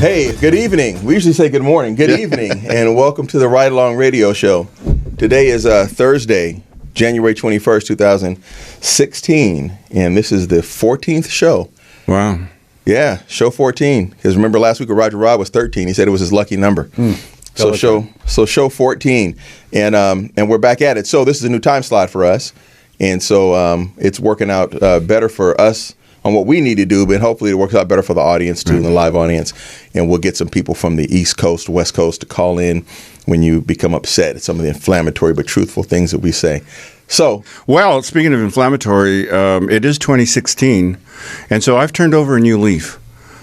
Hey, good evening. We usually say good morning. Good evening, and welcome to the Ride Along Radio Show. Today is Thursday, January 21st, 2016, and this is the 14th show. Wow. Yeah, show 14. Because remember last week Roger Robb was 13. He said it was his lucky number. So show 14, and we're back at it. So this is a new time slot for us, and so it's working out better for us on what we need to do, but hopefully it works out better for the audience too, the live audience, and we'll get some people from the East Coast, West Coast to call in when you become upset at some of the inflammatory but truthful things that we say. So, well, speaking of inflammatory, it is 2016, and so I've turned over a new leaf.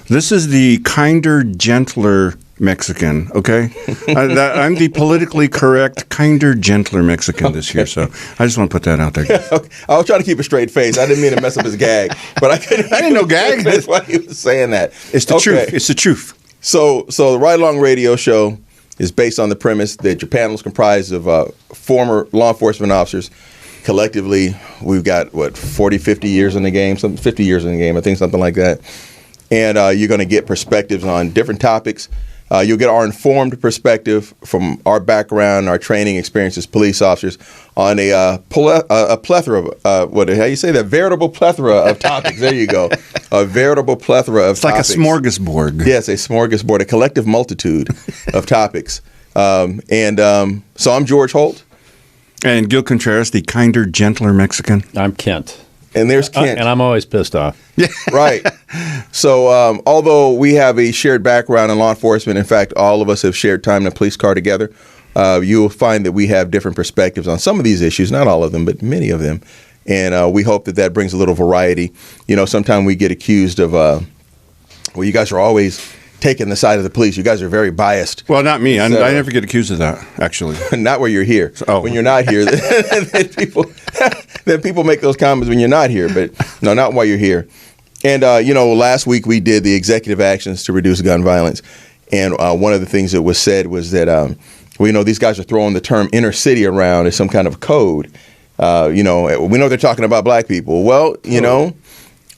This is the kinder, gentler Mexican, okay? I'm the politically correct, kinder, gentler Mexican this year, so I just want to put that out there. Okay. I was trying to keep a straight face. I didn't mean to mess up his gag, but I didn't know gag. That's why he was saying that. It's the truth. It's the truth. So the Ride Along Radio Show is based on the premise that your panel is comprised of former law enforcement officers. Collectively, we've got, 40, 50 years in the game, 50 years in the game, I think, something like that. And you're going to get perspectives on different topics. You'll get our informed perspective from our background, our training experience as police officers on a plethora of, how you say that? Veritable plethora of topics. There you go. A veritable plethora of topics. It's like a smorgasbord. Yes, a smorgasbord, a collective multitude of topics. So I'm George Holt. And Gil Contreras, the kinder, gentler Mexican. I'm Kent. And there's Kent. And I'm always pissed off. Yeah. Right. So although we have a shared background in law enforcement, in fact, all of us have shared time in a police car together, you will find that we have different perspectives on some of these issues, not all of them, but many of them. And we hope that brings a little variety. You know, sometimes we get accused of, you guys are always taking the side of the police. You guys are very biased. Well, not me. I never get accused of that, actually. Not where you're here. Oh. When you're not here, then people make those comments when you're not here. But no, not while you're here. And, last week we did the executive actions to reduce gun violence. And one of the things that was said was that, these guys are throwing the term inner city around as some kind of code. We know they're talking about black people. Well,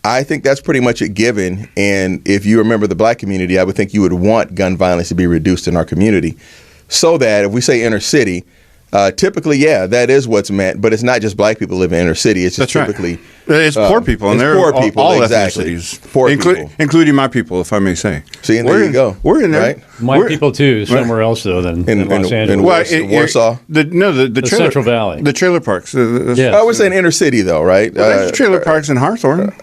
I think that's pretty much a given. And if you remember the black community, I would think you would want gun violence to be reduced in our community. So that if we say inner city, typically, that is what's meant. But it's not just black people live in inner city. It's just typically it's poor people, and they're poor people, all exactly. ethnicities, Poor people, including my people, if I may say. See, and there you go. We're in there. Right? My people too, somewhere else though than in Los Angeles. Warsaw. The Central Valley, the trailer parks. I would say an inner city though, right? There's trailer parks in Hawthorne.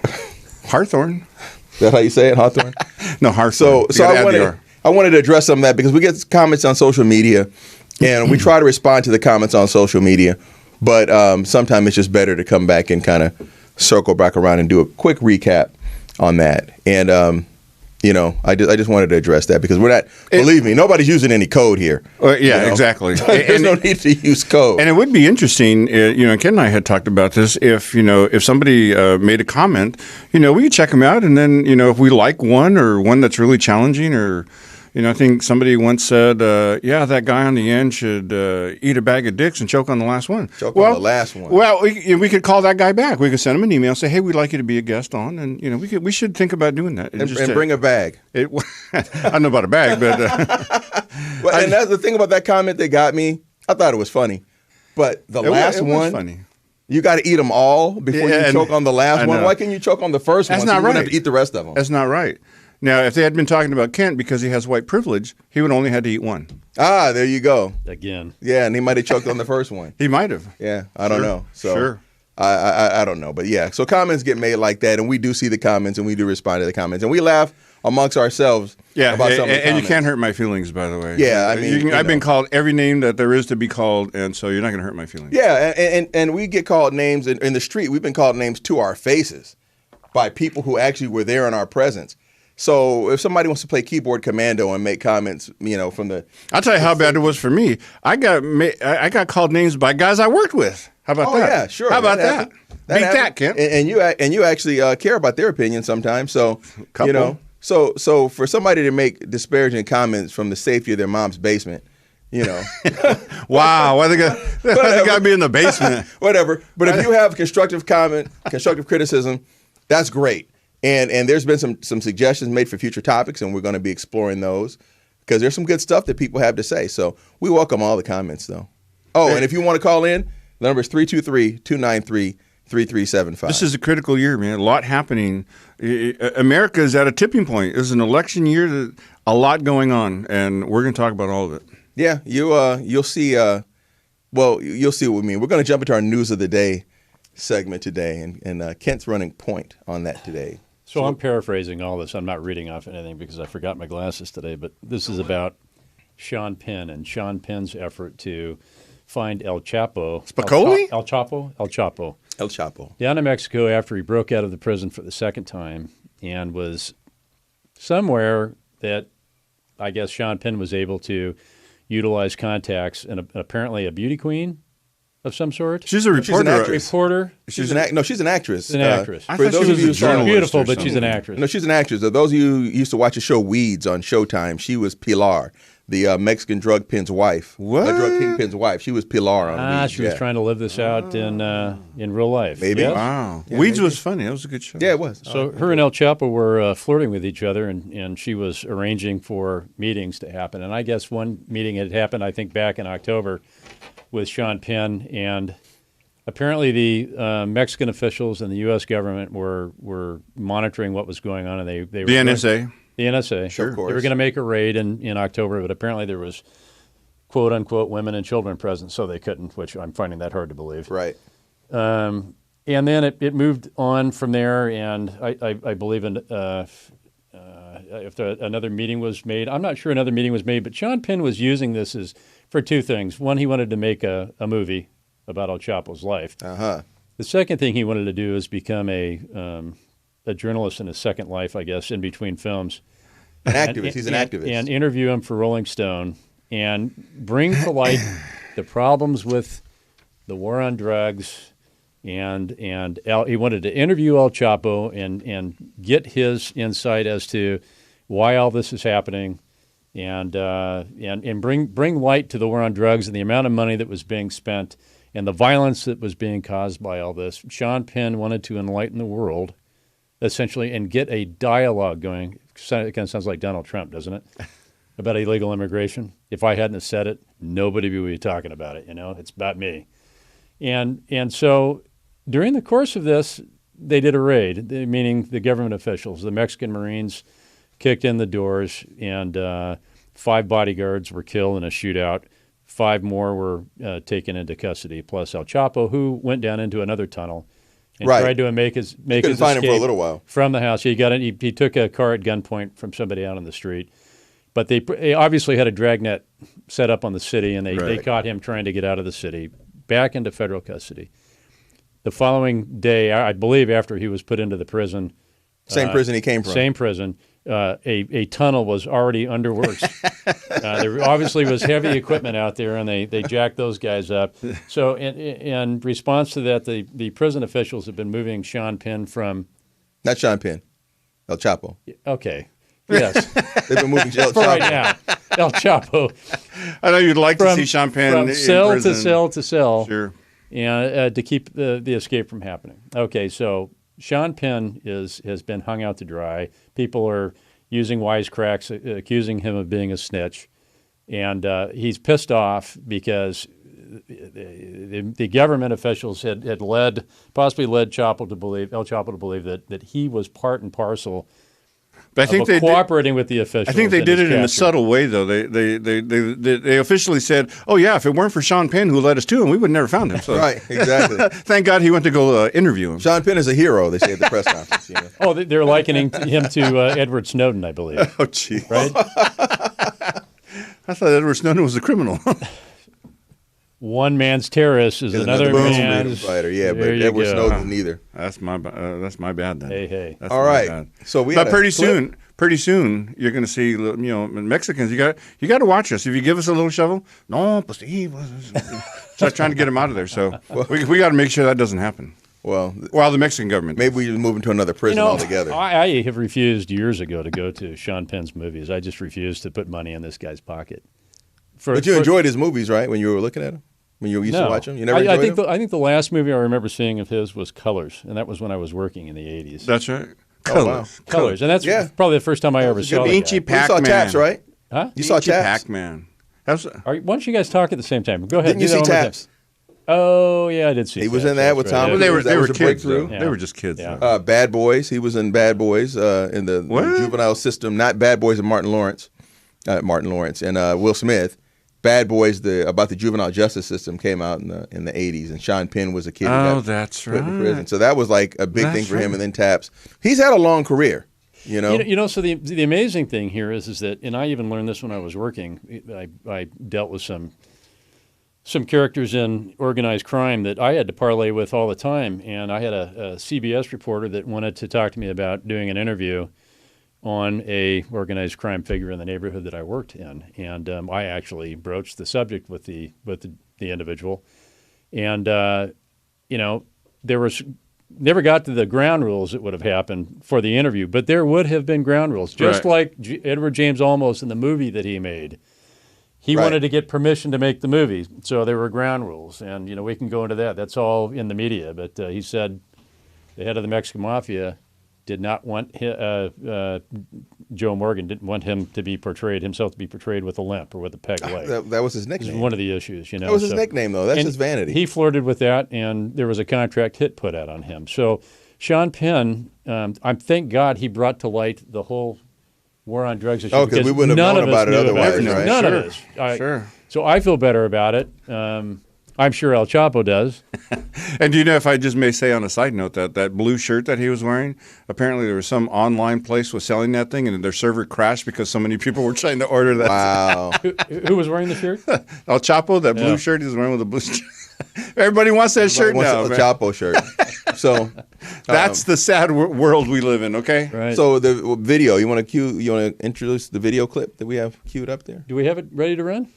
Hawthorne. Is that how you say it, Hawthorne? No, Hawthorne. So I wanted to address some of that because we get comments on social media, and we try to respond to the comments on social media, but sometimes it's just better to come back and kind of circle back around and do a quick recap on that. And I just wanted to address that because we're not. Believe me, nobody's using any code here. Exactly. There's no need to use code. And it would be interesting. Ken and I had talked about this. If somebody made a comment, we could check them out, and then if we like one or one that's really challenging, or I think somebody once said, that guy on the end should eat a bag of dicks and choke on the last one. On the last one. Well, we could call that guy back. We could send him an email, say, hey, we'd like you to be a guest on, and we should think about doing that. And bring a bag. I don't know about a bag, but and that's the thing about that comment that got me. I thought it was funny, but the last one was funny. You got to eat them all before you choke on the last one. Why can't you choke on the first one? That's not right. You wouldn't have to eat the rest of them. That's not right. Now, if they had been talking about Kent because he has white privilege, he would only had to eat one. Ah, there you go. Again. Yeah, and he might have choked on the first one. He might have. Yeah, I don't know. So sure. I don't know. But yeah, so comments get made like that, and we do see the comments, and we do respond to the comments, and we laugh amongst ourselves about some of the comments. And you can't hurt my feelings, by the way. Yeah, I mean, I've been called every name that there is to be called, and so you're not going to hurt my feelings. Yeah, and we get called names in the street. We've been called names to our faces by people who actually were there in our presence. So if somebody wants to play keyboard commando and make comments, from the... I'll tell you how bad it was for me. I got called names by guys I worked with. How about that? Oh, yeah, sure. How about that? Beat that, Kent. And you actually care about their opinion sometimes. So, so for somebody to make disparaging comments from the safety of their mom's basement, Wow, why they got to be in the basement? Whatever. But if you have constructive criticism, that's great. And there's been some suggestions made for future topics, and we're going to be exploring those because there's some good stuff that people have to say. So we welcome all the comments, though. Oh, and if you want to call in, the number is 323-293-3375. This is a critical year, man. A lot happening. America is at a tipping point. It's an election year. A lot going on, and we're going to talk about all of it. Yeah, you'll see. You'll see what we mean. We're going to jump into our news of the day segment today, and Kent's running point on that today. So I'm paraphrasing all this. I'm not reading off anything because I forgot my glasses today. But this is about Sean Penn and Sean Penn's effort to find El Chapo. Spicoli? El Chapo? El Chapo. El Chapo. Down in Mexico after he broke out of the prison for the second time and was somewhere that I guess Sean Penn was able to utilize contacts and apparently a beauty queen of some sort. She's a reporter. She's an actress. She's an actress. For those of you she's beautiful, but she's an actress. No, she's an actress. Those of you who used to watch the show Weeds on Showtime, she was Pilar, the Mexican drug pin's wife. What? Drug kingpin's wife. She was Pilar on Weeds. She was trying to live this out in real life. Maybe. Yes? Wow. Yeah, Weeds maybe. was funny. That was a good show. Yeah, it was. So her and El Chapo were flirting with each other, and she was arranging for meetings to happen. And I guess one meeting had happened, I think, back in October with Sean Penn. And apparently the Mexican officials and the U.S. government were monitoring what was going on. And they were the NSA. The NSA. Sure, of course. They were going to make a raid in October, but apparently there was, quote, unquote, women and children present, so they couldn't, which I'm finding that hard to believe. Right. And then it moved on from there, and I believe if another meeting was made. I'm not sure another meeting was made, but Sean Penn was using this for two things. One, he wanted to make a movie about El Chapo's life. Uh-huh. The second thing he wanted to do is become a journalist in his second life, I guess, in between films. An activist. He's an activist. And interview him for Rolling Stone and bring to light the problems with the war on drugs. And he wanted to interview El Chapo and get his insight as to why all this is happening and bring light to the war on drugs and the amount of money that was being spent and the violence that was being caused by all this. Sean Penn wanted to enlighten the world, essentially, and get a dialogue going. It kind of sounds like Donald Trump, doesn't it? About illegal immigration. If I hadn't have said it, nobody would be talking about it. It's about me. And so during the course of this, they did a raid, meaning the government officials, the Mexican Marines kicked in the doors, and 5 bodyguards were killed in a shootout. 5 more were taken into custody, plus El Chapo, who went down into another tunnel and tried to make his find him for a little while from the house. He took a car at gunpoint from somebody out on the street. But they obviously had a dragnet set up on the city, and they caught him trying to get out of the city, back into federal custody. The following day, I believe after he was put into the prison. Same prison he came from. Same prison. A tunnel was already underworks. There obviously was heavy equipment out there, and they jacked those guys up. So in response to that, the prison officials have been moving Sean Penn from... Not Sean Penn. El Chapo. Okay. Yes. They've been moving El Chapo. For right now. El Chapo. I know you'd like to see Sean Penn from in cell prison. to cell to cell. Sure. And to keep the escape from happening. Okay, so Sean Penn has been hung out to dry. People are using wisecracks, accusing him of being a snitch. And he's pissed off because the government officials had possibly led El Chapo to believe that he was part and parcel but I think they cooperating with the officials. I think they did it in a subtle way, though. They officially said, "Oh yeah, if it weren't for Sean Penn who led us to him, we would never found him." So. Right, exactly. Thank God he went to go interview him. Sean Penn is a hero, they say at the press conference. Oh, they're likening him to Edward Snowden, I believe. Oh, gee. Right? I thought Edward Snowden was a criminal. One man's terrorist is another man's fighter. Yeah, but Edward Snowden neither. That's my bad then. Hey. That's all right. Bad. So pretty soon you're going to see Mexicans. You got to watch us. If you give us a little shovel, no, pues start trying to get them out of there. So we got to make sure that doesn't happen. Well, the Mexican government. Maybe we just move into another prison altogether. I have refused years ago to go to Sean Penn's movies. I just refused to put money in this guy's pocket. But you enjoyed his movies, right? When you were looking at them, when you used to watch them, you never enjoyed them? I think the last movie I remember seeing of his was Colors, and that was when I was working in the 80s. That's right. Colors. And that's probably the first time I ever saw Inchy it. You saw Pac-Man. Taps, right? Huh? You saw Inchy Taps? Pac-Man. Why don't you guys talk at the same time? Go ahead. Didn't you do that see one more Taps? time. Oh, yeah, I did see He was Taps. in that That's with right. Tom Yeah. Cruise. They were a kids, breakthrough. though. Yeah. They were just kids, Yeah. though. Bad Boys. He was in Bad Boys in the juvenile system, not Bad Boys of Martin Lawrence. And Will Smith. Bad Boys, about the juvenile justice system, came out in the 80s, and Sean Penn was a kid who got that's put in right. prison. So that was like a big thing That's for him. right. And then Taps. He's had a long career, you know. So the amazing thing here is that, and I even learned this when I was working. I dealt with some characters in organized crime that I had to parlay with all the time, and I had a CBS reporter that wanted to talk to me about doing an interview on a organized crime figure in the neighborhood that I worked in, and I actually broached the subject with the individual, and there was never got to the ground rules that would have happened for the interview, but there would have been ground rules, just like Edward James Olmos in the movie that he made. He wanted to get permission to make the movie, so there were ground rules, and we can go into that. That's all in the media, but he said the head of the Mexican Mafia did not want Joe Morgan didn't want himself to be portrayed with a limp or with a peg leg. That was his This nickname. is one of the issues, That was his nickname, though. That's his vanity. He flirted with that, and there was a contract hit put out on him. So Sean Penn, thank God he brought to light the whole war on drugs issue. Oh, because we wouldn't have known about it otherwise, right? None of us. Sure. So I feel better about it. I'm sure El Chapo does. And if I just may say on a side note, that blue shirt that he was wearing, apparently there was some online place was selling that thing, and their server crashed because so many people were trying to order that. Wow. Who was wearing the shirt? El Chapo, that blue shirt he was wearing with a blue shirt. Everybody wants that shirt now. A Chapo shirt. So that's the sad world we live in. Okay. Right. So the video, you want to introduce the video clip that we have queued up there? Do we have it ready to run?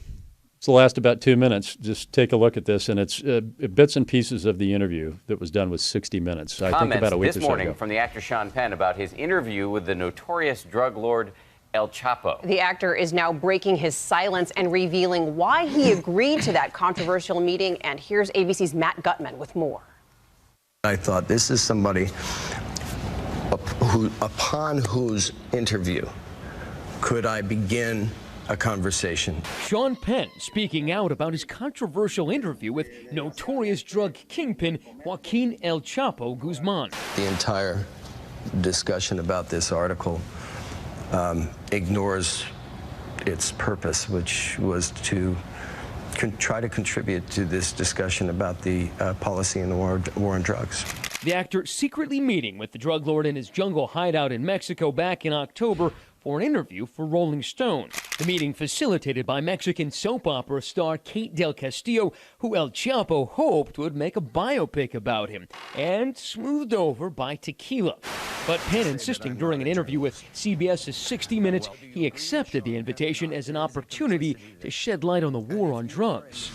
It's the last about 2 minutes. Just take a look at this, and it's bits and pieces of the interview that was done with 60 Minutes. I think about a week or so ago. This morning from the actor Sean Penn about his interview with the notorious drug lord El Chapo. The actor is now breaking his silence and revealing why he agreed to that controversial meeting. And here's ABC's Matt Gutman with more. I thought this is somebody upon whose interview could I begin a conversation. Sean Penn speaking out about his controversial interview with notorious drug kingpin Joaquin El Chapo Guzman. The entire discussion about this article ignores its purpose, which was to try to contribute to this discussion about the policy in the war on drugs. The actor secretly meeting with the drug lord in his jungle hideout in Mexico back in October for an interview for Rolling Stone. The meeting facilitated by Mexican soap opera star Kate Del Castillo, who El Chapo hoped would make a biopic about him, and smoothed over by tequila. But Penn insisting during an interview with CBS's 60 Minutes he accepted the invitation as an opportunity to shed light on the war on drugs.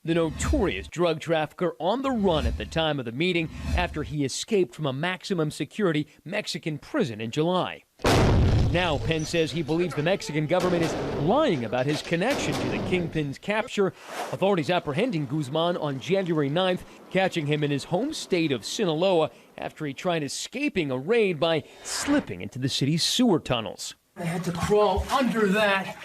The notorious drug trafficker on the run at the time of the meeting after he escaped from a maximum security Mexican prison in July. Now, Penn says he believes the Mexican government is lying about his connection to the kingpin's capture. Authorities apprehending Guzman on January 9th, catching him in his home state of Sinaloa after he tried escaping a raid by slipping into the city's sewer tunnels. I had to crawl under that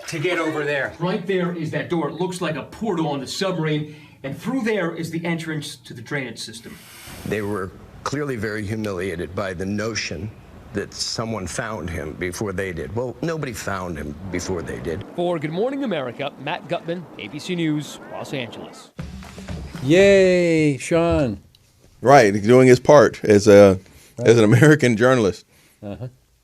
to get over there. Right there is that door. It looks like a portal on the submarine, and through there is the entrance to the drainage system. They were clearly very humiliated by the notion that someone found him before they did. Well, nobody found him before they did. For Good Morning America, Matt Gutman, ABC News, Los Angeles. Yay, Sean. Right, doing his part as an American journalist.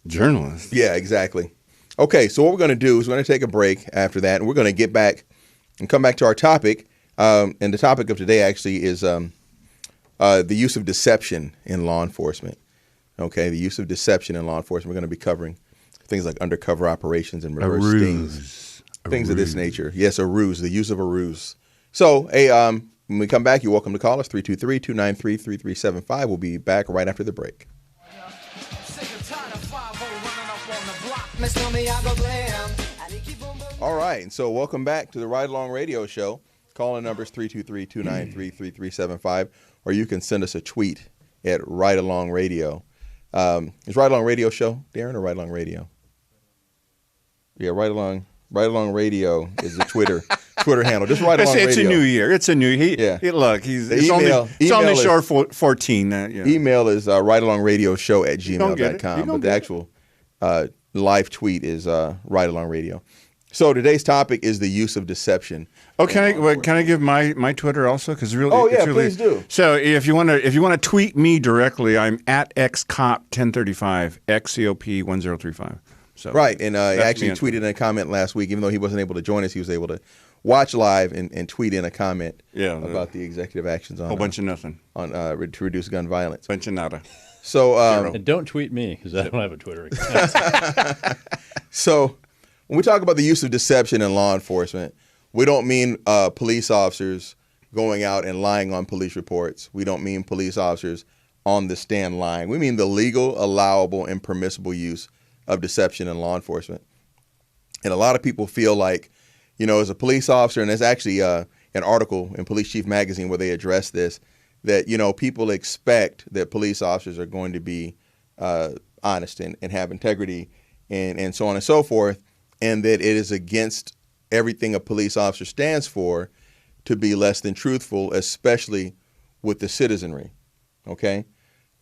Journalist. Yeah, exactly. Okay, so what we're going to do is we're going to take a break after that, and we're going to get back and come back to our topic. And the topic of today actually is the use of deception in law enforcement. Okay, the use of deception in law enforcement. We're going to be covering things like undercover operations and reverse stings, things of this nature. Yes, a ruse, the use of a ruse. So, when we come back, you're welcome to call us, 323-293-3375. We'll be back right after the break. All right, and so welcome back to the Ride Along Radio Show. Calling numbers 323-293-3375, or you can send us a tweet at Ride Along Radio. Is Right Along Radio show, Darren, or Right Along Radio? Yeah, Right Along Radio is the Twitter handle. Just Right Along Radio. It's a new year. It's a new. Look, it's only short 14. Email is rightalongradio@gmail.com. But the actual live tweet is Right Along Radio. So today's topic is the use of deception. Oh, can I give my Twitter also? Because really, please do. So if you want to tweet me directly, I'm at xcop1035 xcop1035. So right, and he actually tweeted in a comment last week. Even though he wasn't able to join us, he was able to watch live and tweet in a comment about the executive actions on a whole bunch of nothing on to reduce gun violence. Bunch of nada. So and don't tweet me because I don't have a Twitter account. So when we talk about the use of deception in law enforcement, we don't mean police officers going out and lying on police reports. We don't mean police officers on the stand lying. We mean the legal, allowable, and permissible use of deception in law enforcement. And a lot of people feel like, as a police officer, and there's actually an article in Police Chief Magazine where they address this, that, people expect that police officers are going to be honest and have integrity and so on and so forth, and that it is against everything a police officer stands for to be less than truthful, especially with the citizenry, okay?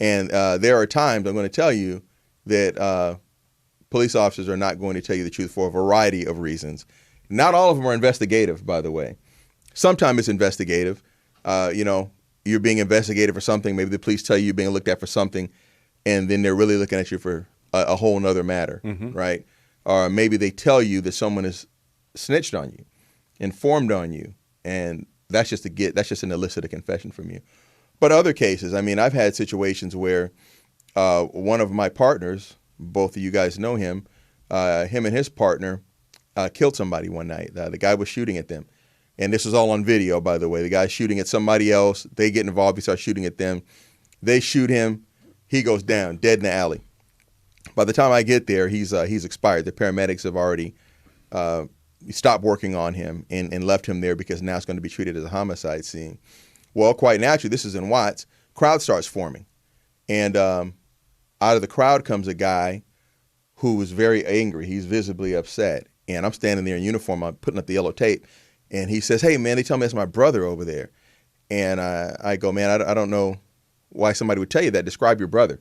And there are times, I'm going to tell you, that police officers are not going to tell you the truth for a variety of reasons. Not all of them are investigative, by the way. Sometimes it's investigative. You're being investigated for something. Maybe the police tell you you're being looked at for something, and then they're really looking at you for a whole nother matter, right? Or maybe they tell you that someone has snitched on you, informed on you, and that's just an illicit confession from you. But other cases, I've had situations where one of my partners, both of you guys know him, him and his partner killed somebody one night. The guy was shooting at them. And this is all on video, by the way. The guy's shooting at somebody else. They get involved. He starts shooting at them. They shoot him. He goes down, dead in the alley. By the time I get there, he's expired. The paramedics have already stopped working on him and left him there because now it's going to be treated as a homicide scene. Well, quite naturally, this is in Watts. Crowd starts forming. And out of the crowd comes a guy who was very angry. He's visibly upset. And I'm standing there in uniform. I'm putting up the yellow tape. And he says, "Hey, man, they tell me it's my brother over there." And I go, "Man, I don't know why somebody would tell you that. Describe your brother."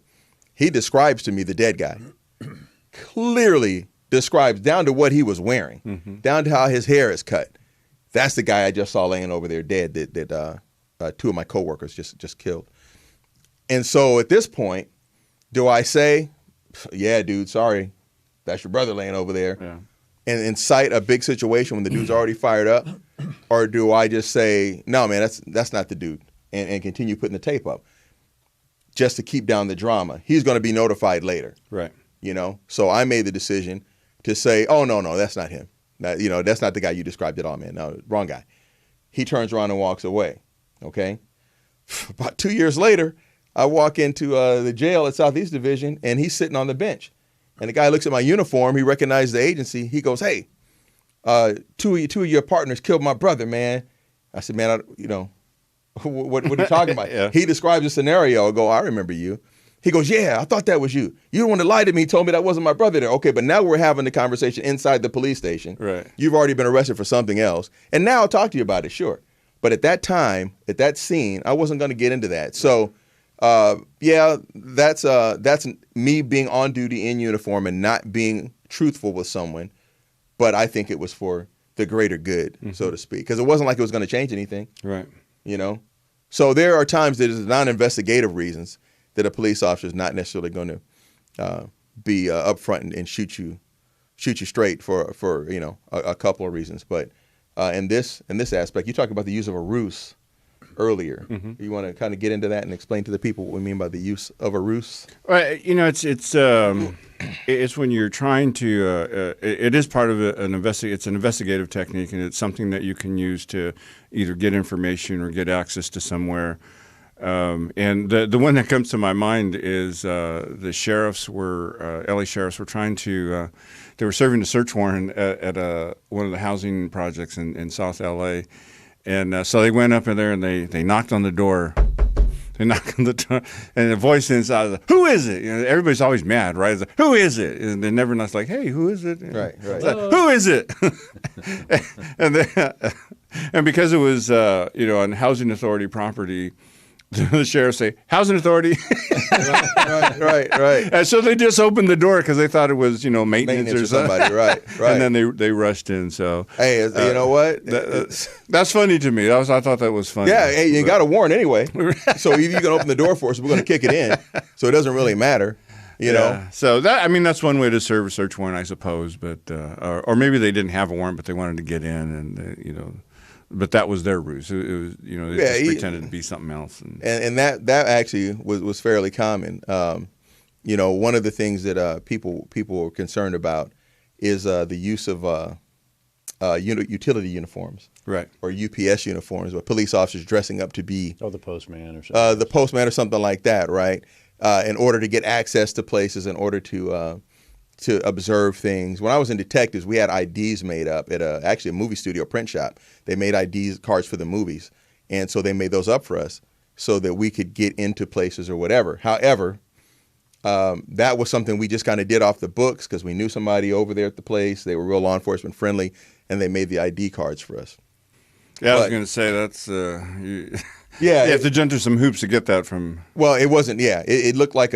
He describes to me the dead guy. Clearly describes down to what he was wearing, down to how his hair is cut. That's the guy I just saw laying over there dead that two of my coworkers just killed. And so at this point, do I say, "Yeah, dude, sorry, that's your brother laying over there," and incite a big situation when the dude's already fired up? Or do I just say, "No, man, that's not the dude," and continue putting the tape up just to keep down the drama? He's going to be notified later. Right. So I made the decision to say, "Oh, no, that's not him. That's not the guy you described at all, man. No, wrong guy." He turns around and walks away. Okay. About 2 years later, I walk into the jail at Southeast Division, and he's sitting on the bench. And the guy looks at my uniform. He recognizes the agency. He goes, "Hey, two of your partners killed my brother, man." I said, "Man, what are you talking about?" Yeah. He describes the scenario. I go, "I remember you." He goes, "Yeah, I thought that was you. You don't want to lie to me. Told me that wasn't my brother there." Okay, but now we're having the conversation inside the police station. Right. You've already been arrested for something else. And now I'll talk to you about it, sure. But at that time, at that scene, I wasn't going to get into that. So, that's me being on duty in uniform and not being truthful with someone. But I think it was for the greater good, so to speak, because it wasn't like it was going to change anything. Right. So there are times that it's non-investigative reasons that a police officer is not necessarily going to be upfront and shoot you straight for a couple of reasons. But in this aspect, you talked about the use of a ruse earlier. You want to kind of get into that and explain to the people what we mean by the use of a ruse? Right. It's when you're trying to. It is part of it's an investigative technique, and it's something that you can use to either get information or get access to somewhere. And the one that comes to my mind is the sheriffs were LA sheriffs were trying to. They were serving a search warrant at one of the housing projects in South LA. And so they went up in there and they knocked on the door. They knock on the door, and the voice inside is like, "Who is it?" You know, everybody's always mad, right? It's like, "Who is it?" And they're never not like, "Hey, who is it?" Right. It's like, "Who is it?" and then, and because it was on housing authority property, the sheriff say, "Housing authority." right. And so they just opened the door because they thought it was maintenance or somebody. Right. And then they rushed in. So hey, you know what? That's funny to me. I thought that was funny. Yeah. Hey, you got a warrant anyway. So if you can open the door for us, we're going to kick it in. So it doesn't really matter. You know. So that's one way to serve a search warrant, I suppose. But or maybe they didn't have a warrant, but they wanted to get in, and But that was their ruse. It was, they just pretended to be something else. And that actually was fairly common. One of the things that people were concerned about is the use of utility uniforms, right, or UPS uniforms, or police officers dressing up to be the postman or something. The postman or something like that, right? In order to get access to places, in order to observe things. When I was in detectives, we had IDs made up at actually a movie studio print shop. They made ID cards for the movies, and so they made those up for us so that we could get into places or whatever. However, that was something we just kind of did off the books because we knew somebody over there at the place. They were real law enforcement friendly, and they made the ID cards for us. Yeah, I was going to say that's you have to jump through some hoops to get that from. Well, it wasn't. Yeah, it looked like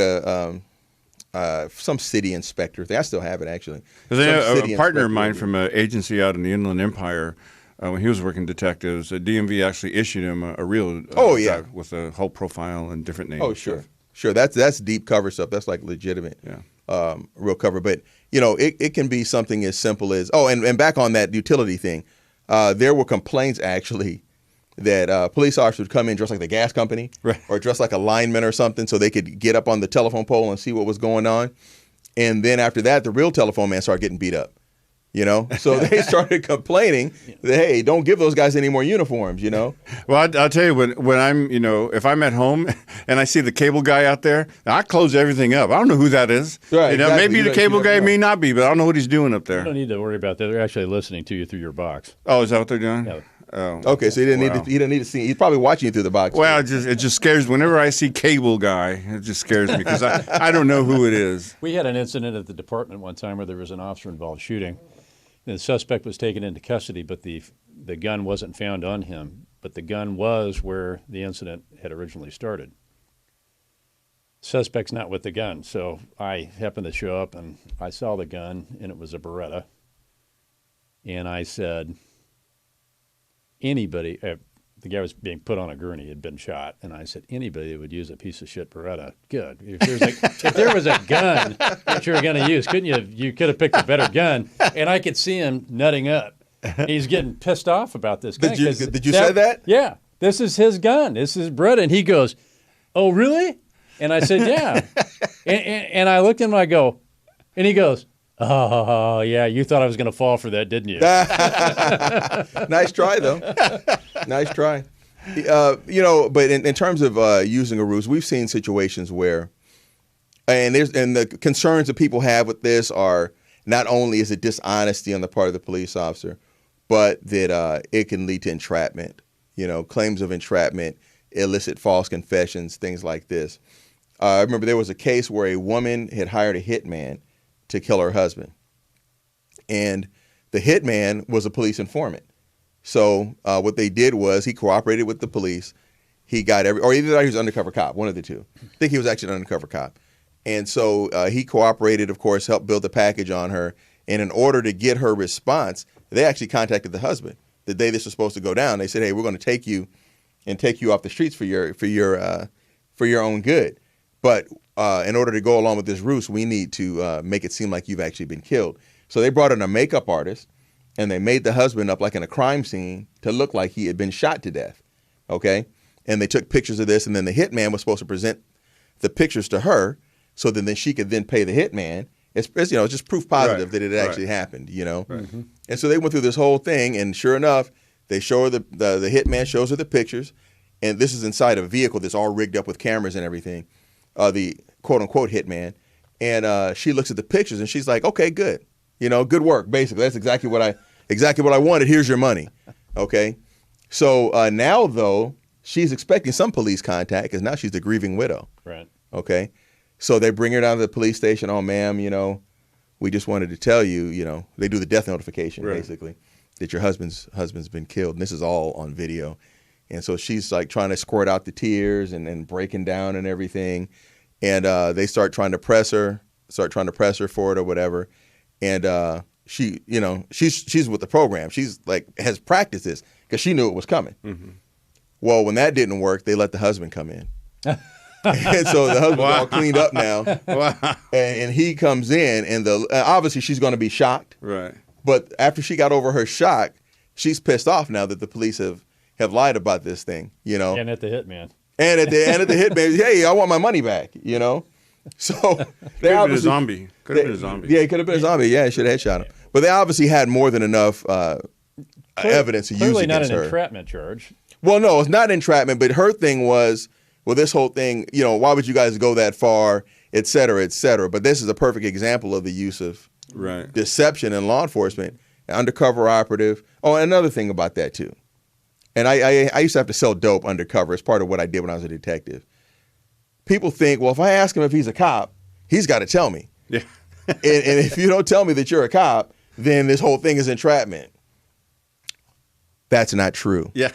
some city inspector thing. I still have it actually. A partner of mine from an agency out in the Inland Empire, when he was working detectives, DMV actually issued him a real with a whole profile and different names. Oh, sure. That's deep cover stuff. That's like legitimate, real cover. But it can be something as simple as and back on that utility thing, there were complaints actually that police officers would come in dressed like the gas company, right, or dressed like a lineman or something, so they could get up on the telephone pole and see what was going on. And then after that, the real telephone man started getting beat up. So they started complaining that, hey, don't give those guys any more uniforms. Well, I'll tell you, when I'm, if I'm at home and I see the cable guy out there, I close everything up. I don't know who that is. Right, exactly. Maybe the cable guy may not be, but I don't know what he's doing up there. You don't need to worry about that. They're actually listening to you through your box. Oh, is that what they're doing? Yeah. Oh, okay, so he didn't need to see. He's probably watching you through the box. Well, it just scares. Whenever I see cable guy, it just scares me because I don't know who it is. We had an incident at the department one time where there was an officer involved shooting. The suspect was taken into custody, but the gun wasn't found on him. But the gun was where the incident had originally started. Suspect's not with the gun, so I happened to show up and I saw the gun, and it was a Beretta. And I said, anybody, the guy was being put on a gurney, had been shot, and I said, anybody that would use a piece of shit Beretta, good. If there was a gun that you were going to use, couldn't you? You could have picked a better gun. And I could see him nutting up. He's getting pissed off about this gun. Did you say that? Yeah, this is his gun. This is Beretta. And he goes, oh, really? And I said, yeah. and I looked at him and I go, and he goes, oh, yeah, you thought I was going to fall for that, didn't you? Nice try, though. Nice try. But in terms of using a ruse, we've seen situations where, and the concerns that people have with this are not only is it dishonesty on the part of the police officer, but that it can lead to entrapment, claims of entrapment, illicit false confessions, things like this. I remember there was a case where a woman had hired a hitman to kill her husband. And the hitman was a police informant. So what they did was he cooperated with the police. He got or either he was an undercover cop, one of the two. I think he was actually an undercover cop. And so he cooperated, of course, helped build the package on her. And in order to get her response, they actually contacted the husband the day this was supposed to go down. They said, hey, we're going to take you off the streets for your own good. But in order to go along with this ruse, we need to make it seem like you've actually been killed. So they brought in a makeup artist, and they made the husband up like in a crime scene to look like he had been shot to death. Okay? And they took pictures of this, and then the hitman was supposed to present the pictures to her so that then she could then pay the hitman. It's just proof positive that it actually happened, Right. Mm-hmm. And so they went through this whole thing, and sure enough, they show her the hitman shows her the pictures, and this is inside a vehicle that's all rigged up with cameras and everything. The quote-unquote hitman, and she looks at the pictures and she's like, okay, good. Good work, basically. That's exactly what I wanted. Here's your money. Okay? So now, though, she's expecting some police contact because now she's the grieving widow. Right. Okay. So they bring her down to the police station. Oh, ma'am, we just wanted to tell you, they do the death notification, basically, that your husband's been killed. And this is all on video. And so she's like trying to squirt out the tears and breaking down and everything. And they start trying to press her for it or whatever. And she's with the program. She's like, has practiced this because she knew it was coming. Mm-hmm. Well, when that didn't work, they let the husband come in. And so the husband's all cleaned up now. Wow. And he comes in, and obviously she's going to be shocked. Right. But after she got over her shock, she's pissed off now that the police have lied about this thing, And at the hitman. And at the hitman, hey, I want my money back, So they could have been a zombie. Could have been a zombie. Yeah, he could have been a zombie. Yeah, he should have headshot him. But they obviously had more than enough evidence to use against her. Clearly not an entrapment charge. Well, no, it's not entrapment, but her thing was, well, this whole thing, why would you guys go that far, et cetera, et cetera. But this is a perfect example of the use of deception in law enforcement, undercover operative. Oh, and another thing about that, too. And I used to have to sell dope undercover as part of what I did when I was a detective. People think, well, if I ask him if he's a cop, he's got to tell me. Yeah. and if you don't tell me that you're a cop, then this whole thing is entrapment. That's not true. Yeah.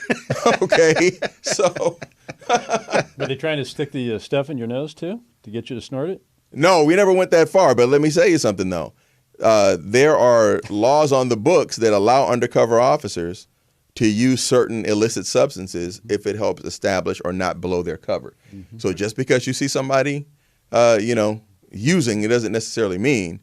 Okay. So. Were they trying to stick the stuff in your nose, too, to get you to snort it? No, we never went that far. But let me say you something, though. There are laws on the books that allow undercover officers to use certain illicit substances if it helps establish or not blow their cover. Mm-hmm. So just because you see somebody, using, it doesn't necessarily mean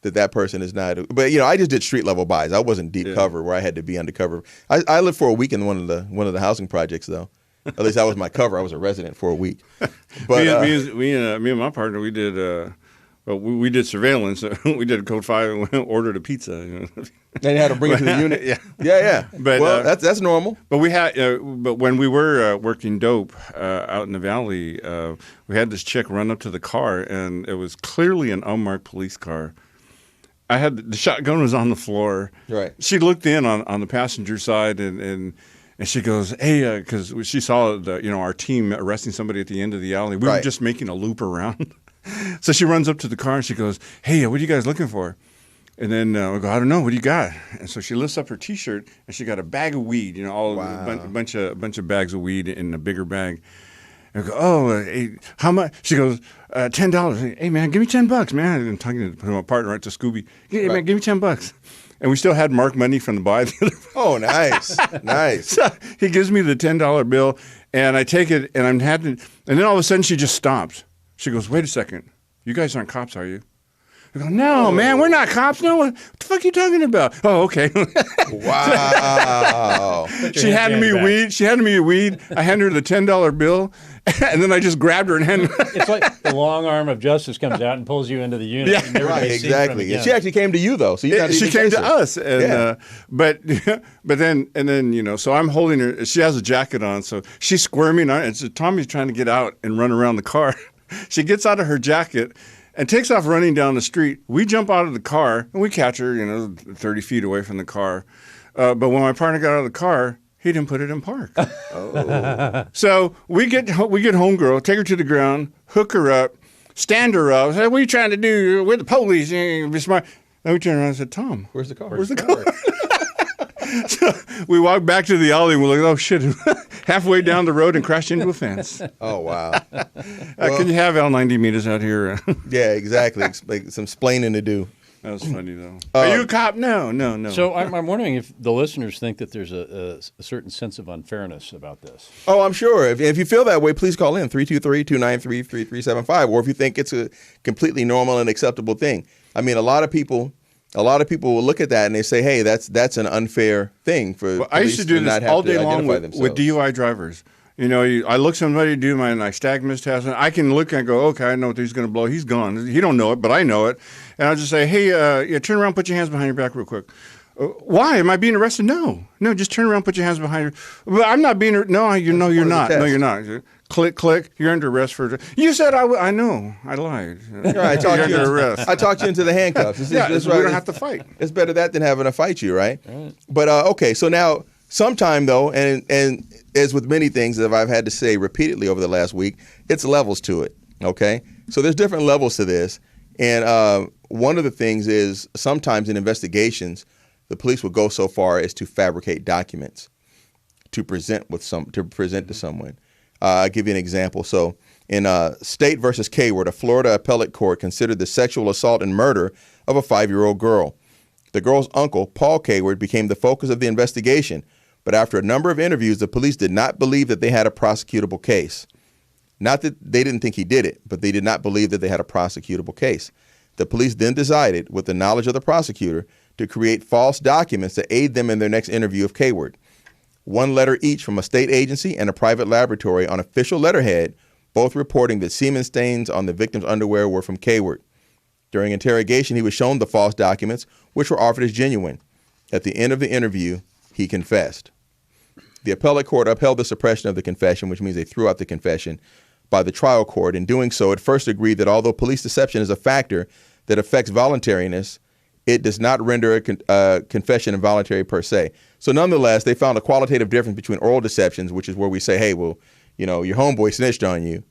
that person is not. But I just did street level buys. I wasn't deep cover where I had to be undercover. I lived for a week in one of the housing projects, though. At least that was my cover. I was a resident for a week. But me and my partner, we did. We did surveillance. We did Code 5 and ordered a pizza. And you had to bring it to the unit. Yeah. But that's normal. But we had. But when we were working dope out in the valley, we had this chick run up to the car, and it was clearly an unmarked police car. I had the shotgun was on the floor. Right. She looked in on the passenger side and she goes, hey, because she saw our team arresting somebody at the end of the alley. We were just making a loop around. So she runs up to the car and she goes, hey, what are you guys looking for? And then we go, I don't know. What do you got? And so she lifts up her T-shirt and she got a bag of weed, a bunch of bags of weed in a bigger bag. I go, hey, how much? She goes, $10. Hey, man, give me $10, man. I'm talking to my partner, right, to Scooby. Hey, man, give me $10. And we still had marked money from the buy. Oh, nice. Nice. So he gives me the $10 bill, and I take it, and and then all of a sudden she just stops. She goes, wait a second. You guys aren't cops, are you? I go, no, man, we're not cops. No, what the fuck are you talking about? Oh, okay. Wow. She handed me weed. She handed me weed. I handed her the $10 bill, and then I just grabbed her and handed her. It's like the long arm of justice comes out and pulls you into the unit. Yeah, you never right, exactly. And she actually came to you, though. So she came to us, and but then so I'm holding her. She has a jacket on, so she's squirming on it. And so Tommy's trying to get out and run around the car. She gets out of her jacket and takes off running down the street. We jump out of the car, and we catch her, 30 feet away from the car. But when my partner got out of the car, he didn't put it in park. So we get homegirl, take her to the ground, hook her up, stand her up. Say, what are you trying to do? We're the police. Be smart. Then we turned around and said, Tom, where's the car? Where's the car? So we walked back to the alley and we're like, oh, shit. Halfway down the road and crashed into a fence. Oh, wow. Can you have L90 meters out here? Yeah, exactly. Like some splaining to do. That was funny, though. Are you a cop? No. So I'm wondering if the listeners think that there's a certain sense of unfairness about this. Oh, I'm sure. If you feel that way, please call in 323-293-3375. Or if you think it's a completely normal and acceptable thing. I mean, a lot of people will look at that and they say, "Hey, that's an unfair thing for." Well, I used to do this all day long with DUI drivers. I look somebody do my stag mist test, and I can look and go, "Okay, I know what he's going to blow. He's gone. He don't know it, but I know it." And I'll just say, "Hey, turn around, put your hands behind your back, real quick." Why am I being arrested? No, just turn around, put your hands behind your. Well, I'm not being. No, you're not. No, you're not. Click. You're under arrest for. You said I know. I lied. Right, I talked you under arrest. I talked you into the handcuffs. We don't have to fight. It's better that than having to fight you, right? But okay, so now sometime though, and as with many things that I've had to say repeatedly over the last week, it's levels to it. Okay, so there's different levels to this, and one of the things is sometimes in investigations, the police will go so far as to fabricate documents to present to someone. I'll give you an example. So in State versus Kayward, a Florida appellate court considered the sexual assault and murder of a 5-year-old girl. The girl's uncle, Paul Kayward, became the focus of the investigation, but after a number of interviews, the police did not believe that they had a prosecutable case. Not that they didn't think he did it, but they did not believe that they had a prosecutable case. The police then decided, with the knowledge of the prosecutor, to create false documents to aid them in their next interview of Kayward. One letter each from a state agency and a private laboratory on official letterhead, both reporting that semen stains on the victim's underwear were from Kayward. During interrogation, he was shown the false documents, which were offered as genuine. At the end of the interview, he confessed. The appellate court upheld the suppression of the confession, which means they threw out the confession, by the trial court. In doing so, it first agreed that although police deception is a factor that affects voluntariness, it does not render a confession involuntary per se. So nonetheless, they found a qualitative difference between oral deceptions, which is where we say, hey, well, your homeboy snitched on you,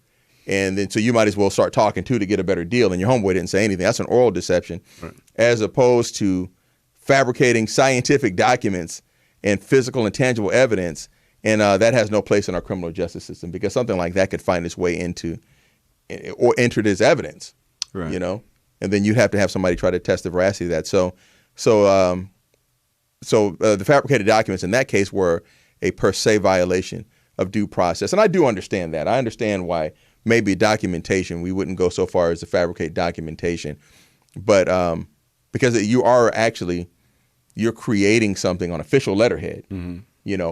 and then so you might as well start talking to get a better deal, and your homeboy didn't say anything. That's an oral deception, right, as opposed to fabricating scientific documents and physical and tangible evidence, and that has no place in our criminal justice system, because something like that could find its way into or entered as evidence, right, and then you'd have to have somebody try to test the veracity of that. So the fabricated documents in that case were a per se violation of due process. And I do understand that. I understand why maybe documentation, we wouldn't go so far as to fabricate documentation, but because you're creating something on official letterhead,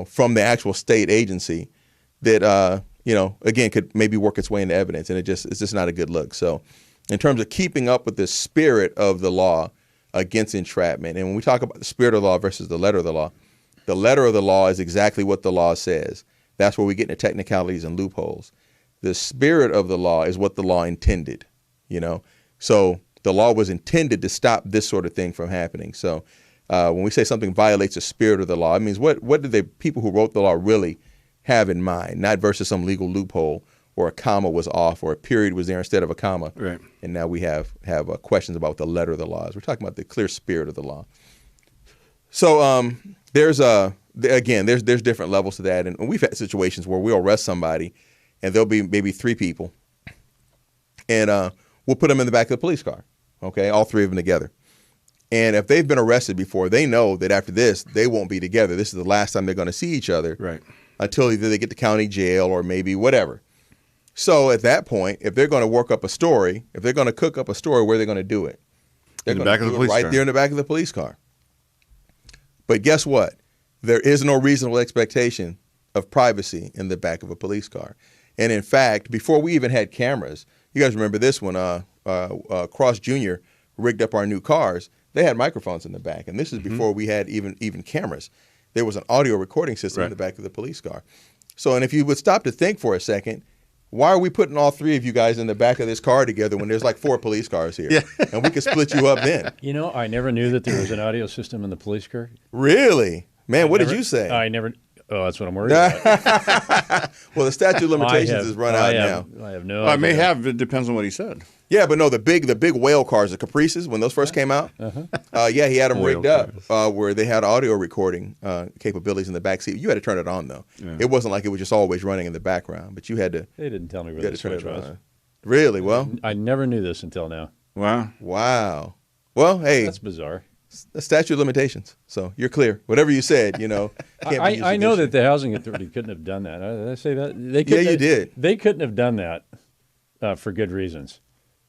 from the actual state agency that, again, could maybe work its way into evidence. And it's just not a good look. So in terms of keeping up with the spirit of the law against entrapment, and when we talk about the spirit of the law versus the letter of the law is exactly what the law says. That's where we get into technicalities and loopholes. The spirit of the law is what the law intended, So the law was intended to stop this sort of thing from happening. So when we say something violates the spirit of the law, it means what did the people who wrote the law really have in mind, not versus some legal loophole or a comma was off or a period was there instead of a comma. Right. And now we have questions about what the letter of the law is. We're talking about the clear spirit of the law. So there's different levels to that. And we've had situations where we'll arrest somebody and there'll be maybe 3 people and we'll put them in the back of the police car. Okay. All 3 of them together. And if they've been arrested before, they know that after this, they won't be together. This is the last time they're going to see each other, right, until either they get to county jail or maybe whatever. So at that point, if they're going to work up a story, if they're going to cook up a story, where are they going to do it? They're going to do it right there in the back of the police car. But guess what? There is no reasonable expectation of privacy in the back of a police car. And in fact, before we even had cameras, you guys remember this one, Cross Jr. rigged up our new cars. They had microphones in the back, and this is before we had even cameras. There was an audio recording system in the back of the police car. So, and if you would stop to think for a second, why are we putting all 3 of you guys in the back of this car together when there's like 4 police cars here? Yeah. And we could split you up then. I never knew that there was an audio system in the police car. Really? Man, what did you say? Oh, that's what I'm worried about. Well, the statute of limitations is run out now. I have no idea. I may have. It depends on what he said. Yeah, but no, the big whale cars, the Caprices, when those first came out, he had them rigged up where they had audio recording capabilities in the back seat. You had to turn it on, though. Yeah. It wasn't like it was just always running in the background, but you had to. They didn't tell me where the switch was. Really? Well, I never knew this until now. Wow. Well, hey. That's bizarre. The statute of limitations. So you're clear. Whatever you said, I know that the housing authority couldn't have done that. Did I say that? You did. They couldn't have done that for good reasons.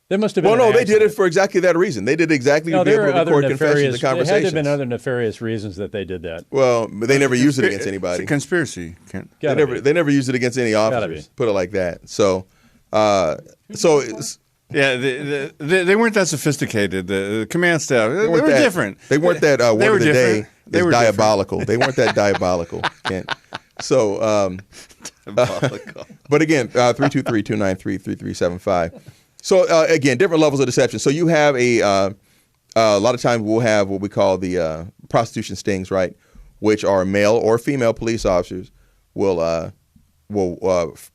There must have been. Well, no, they did it for exactly that reason. They did exactly to be able to record confessions and conversations. There had to have been other nefarious reasons that they did that. Well, but they never used it against anybody. It's a conspiracy. They never used it against any officers. Put it like that. So, it's. Yeah, they weren't that sophisticated. The command staff, they were different. They weren't that word of the day. They were diabolical. They weren't that diabolical. So, diabolical. But again, 323-293-3375. So again, different levels of deception. So you have a lot of times we'll have what we call the prostitution stings, right? which are male or female police officers, will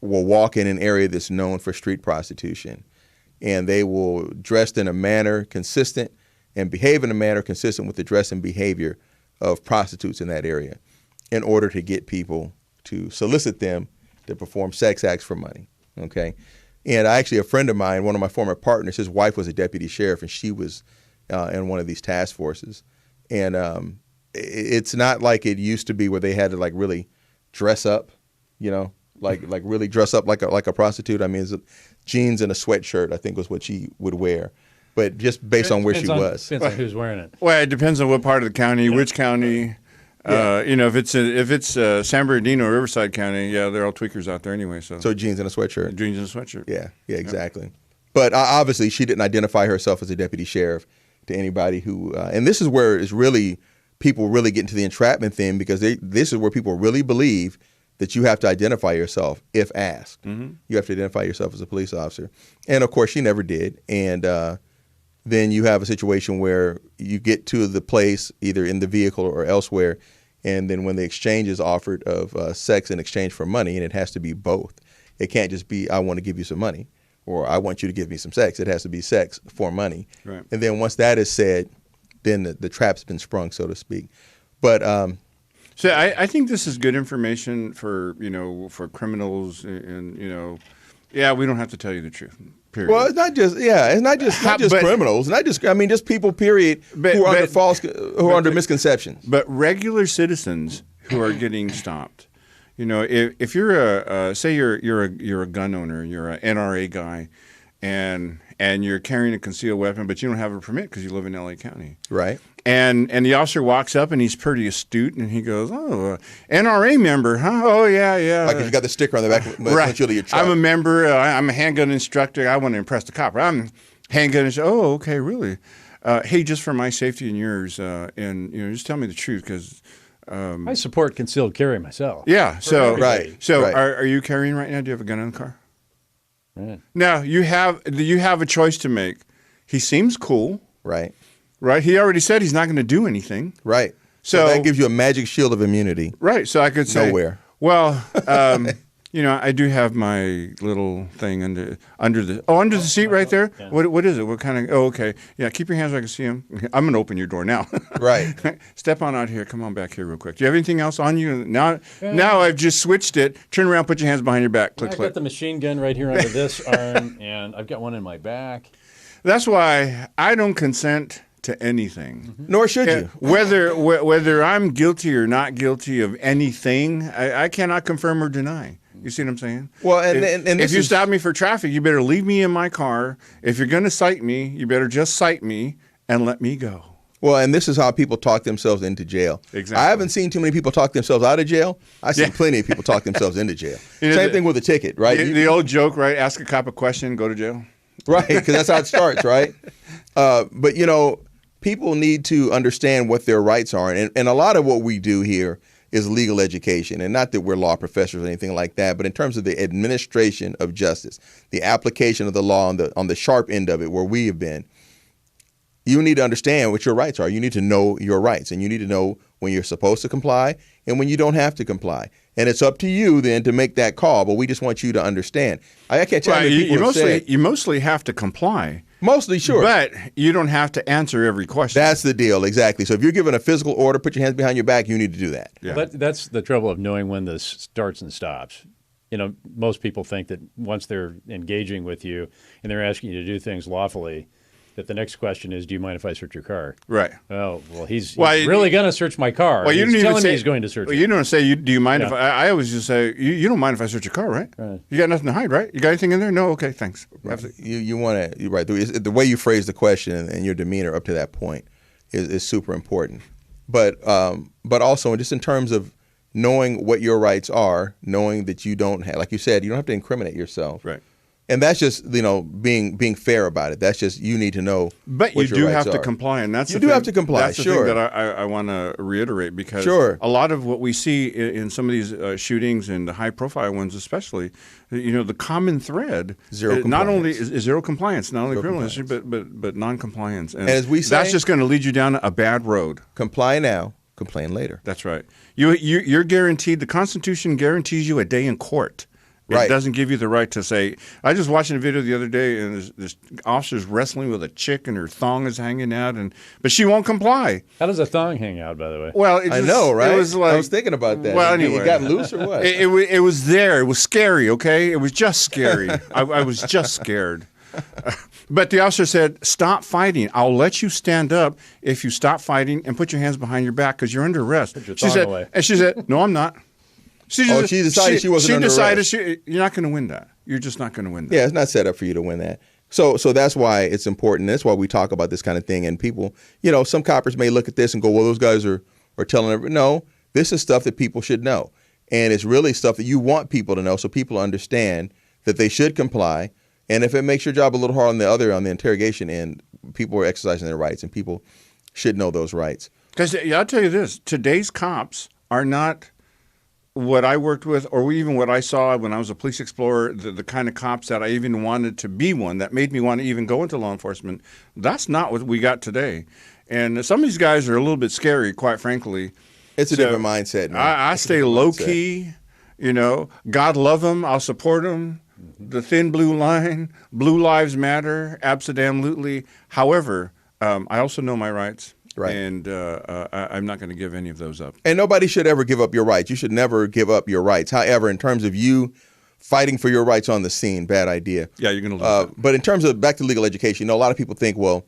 walk in an area that's known for street prostitution, and they will dress in a manner consistent and behave in a manner consistent with the dress and behavior of prostitutes in that area, in order to get people to solicit them to perform sex acts for money. Okay, and actually, a friend of mine, one of my former partners, his wife was a deputy sheriff, and she was in one of these task forces, and it's not like it used to be where they had to like really dress up, you know, like really dress up like a prostitute. I mean, it's jeans and a sweatshirt, I think, was what she would wear, but just based on where she was. Depends on who's wearing it. Well, it depends on what part of the county, which county. You know, if it's San Bernardino or Riverside County, they're all tweakers out there anyway. So jeans and a sweatshirt. Jeans and a sweatshirt. Yeah, exactly. Yep. But obviously, she didn't identify herself as a deputy sheriff to anybody who. And this is where it's really people really get into the entrapment thing, because this is where people really believe that you have to identify yourself if asked. Mm-hmm. You have to identify yourself as a police officer, and of course, she never did. And then you have a situation where you get to the place either in the vehicle or elsewhere, and then when the exchange is offered of sex in exchange for money, and it has to be both. It can't just be, I want to give you some money, or I want you to give me some sex. It has to be sex for money. Right. And then once that is said, then the trap's been sprung, so to speak. But so I think this is good information for criminals, and we don't have to tell you the truth. Period. Well, it's not just criminals, just people. Period. Who are under misconceptions. But regular citizens who are getting stopped. You know, if you're say you're a gun owner, you're an NRA guy, and you're carrying a concealed weapon, but you don't have a permit because you live in LA County, right? And the officer walks up and he's pretty astute, and he goes, "Oh, NRA member, huh? Oh yeah." Like if you got the sticker on the back right. of your truck. I'm a member. I'm a handgun instructor. I want to impress the cop. I'm a handgun instructor. Oh, okay, really? Hey, just for my safety and yours, and just tell me the truth, because I support concealed carry myself. Yeah. So right. So right. Are you carrying right now? Do you have a gun in the car? Right. Now you have a choice to make. He seems cool. Right. Right. He already said he's not going to do anything. Right. So that gives you a magic shield of immunity. Right. So I could say nowhere. Well, I do have my little thing under the seat right there. Yeah. What is it? What kind of? Oh, okay. Yeah. Keep your hands where I can see them. I'm going to open your door now. Right. Step on out here. Come on back here real quick. Do you have anything else on you? Now I've just switched it. Turn around. Put your hands behind your back. Click. I've got the machine gun right here under this arm, and I've got one in my back. That's why I don't consent to anything. Mm-hmm. Nor should you. Whether I'm guilty or not guilty of anything, I cannot confirm or deny. You see what I'm saying? Well, and if you stop me for traffic, you better leave me in my car. If you're going to cite me, you better just cite me and let me go. Well, and this is how people talk themselves into jail. Exactly. I haven't seen too many people talk themselves out of jail. I've seen plenty of people talk themselves into jail. Same thing with a ticket, right? The old joke, right? Ask a cop a question, go to jail. Right, because that's how it starts, right? But, people need to understand what their rights are. And a lot of what we do here is legal education. And not that we're law professors or anything like that, but in terms of the administration of justice, the application of the law on the sharp end of it, where we have been, you need to understand what your rights are. You need to know your rights, and you need to know when you're supposed to comply and when you don't have to comply. And it's up to you then to make that call, but we just want you to understand. I can't tell you people you mostly have to comply. Mostly, sure. But you don't have to answer every question. That's the deal, exactly. So if you're given a physical order, put your hands behind your back, you need to do that. Yeah. But that's the trouble of knowing when this starts and stops. Most people think that once they're engaging with you and they're asking you to do things lawfully, that the next question is, do you mind if I search your car? Right. Oh, well, he's really going to search my car. Well, he's telling me he's going to search it. You don't say, do you mind if I always just say, you don't mind if I search your car, right? You got nothing to hide, right? You got anything in there? No? Okay, thanks. Right. You want to, right. The way you phrase the question and your demeanor up to that point is super important. But also just in terms of knowing what your rights are, knowing that you don't have, like you said, you don't have to incriminate yourself. Right. And that's just, being fair about it. That's just, you need to know. But what you your do rights have to are. comply, and that's you do have to comply. That's the thing that I want to reiterate, because a lot of what we see in some of these shootings, and the high-profile ones especially, the common thread not only is zero compliance, not only criminal history, but non-compliance. And as we say, that's just going to lead you down a bad road. Comply now, complain later. That's right. You're guaranteed. The Constitution guarantees you a day in court. It Right. doesn't give you the right to say. I was watching a video the other day, and this officer's wrestling with a chick, and her thong is hanging out, but she won't comply. How does a thong hang out, by the way? Well, I know, right? It was like, I was thinking about that. Well, anyway, it got loose or what? It was there. It was scary. Okay, it was just scary. I was just scared. But the officer said, "Stop fighting. I'll let you stand up if you stop fighting and put your hands behind your back because you're under arrest." Put your She thong said, away. and she said, "No, I'm not." She decided she wasn't under arrest. You're not going to win that. You're just not going to win that. Yeah, it's not set up for you to win that. So that's why it's important. That's why we talk about this kind of thing. And people, some coppers may look at this and go, well, those guys are telling everybody. No, this is stuff that people should know. And it's really stuff that you want people to know so people understand that they should comply. And if it makes your job a little hard on the interrogation end, people are exercising their rights and people should know those rights. Because I'll tell you this, today's cops are not what I worked with or even what I saw when I was a police explorer, the kind of cops that I even wanted to be one that made me want to even go into law enforcement. That's not what we got today. And some of these guys are a little bit scary, quite frankly. It's a different mindset, man. I stay low key, God love them, I'll support them. The thin blue line, blue lives matter, absolutely. However, I also know my rights. Right. And I'm not going to give any of those up. And nobody should ever give up your rights. You should never give up your rights. However, in terms of you fighting for your rights on the scene, bad idea. Yeah, you're going to lose But in terms of back to legal education, a lot of people think, well,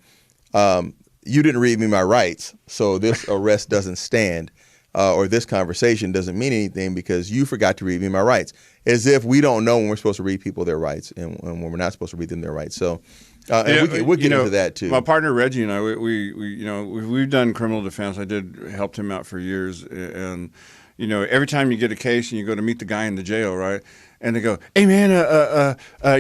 you didn't read me my rights, so this arrest doesn't stand, or this conversation doesn't mean anything because you forgot to read me my rights. As if we don't know when we're supposed to read people their rights and when we're not supposed to read them their rights. So we'll get into that too. My partner Reggie and I, we've done criminal defense. I helped him out for years, and every time you get a case and you go to meet the guy in the jail, right? And they go, "Hey man,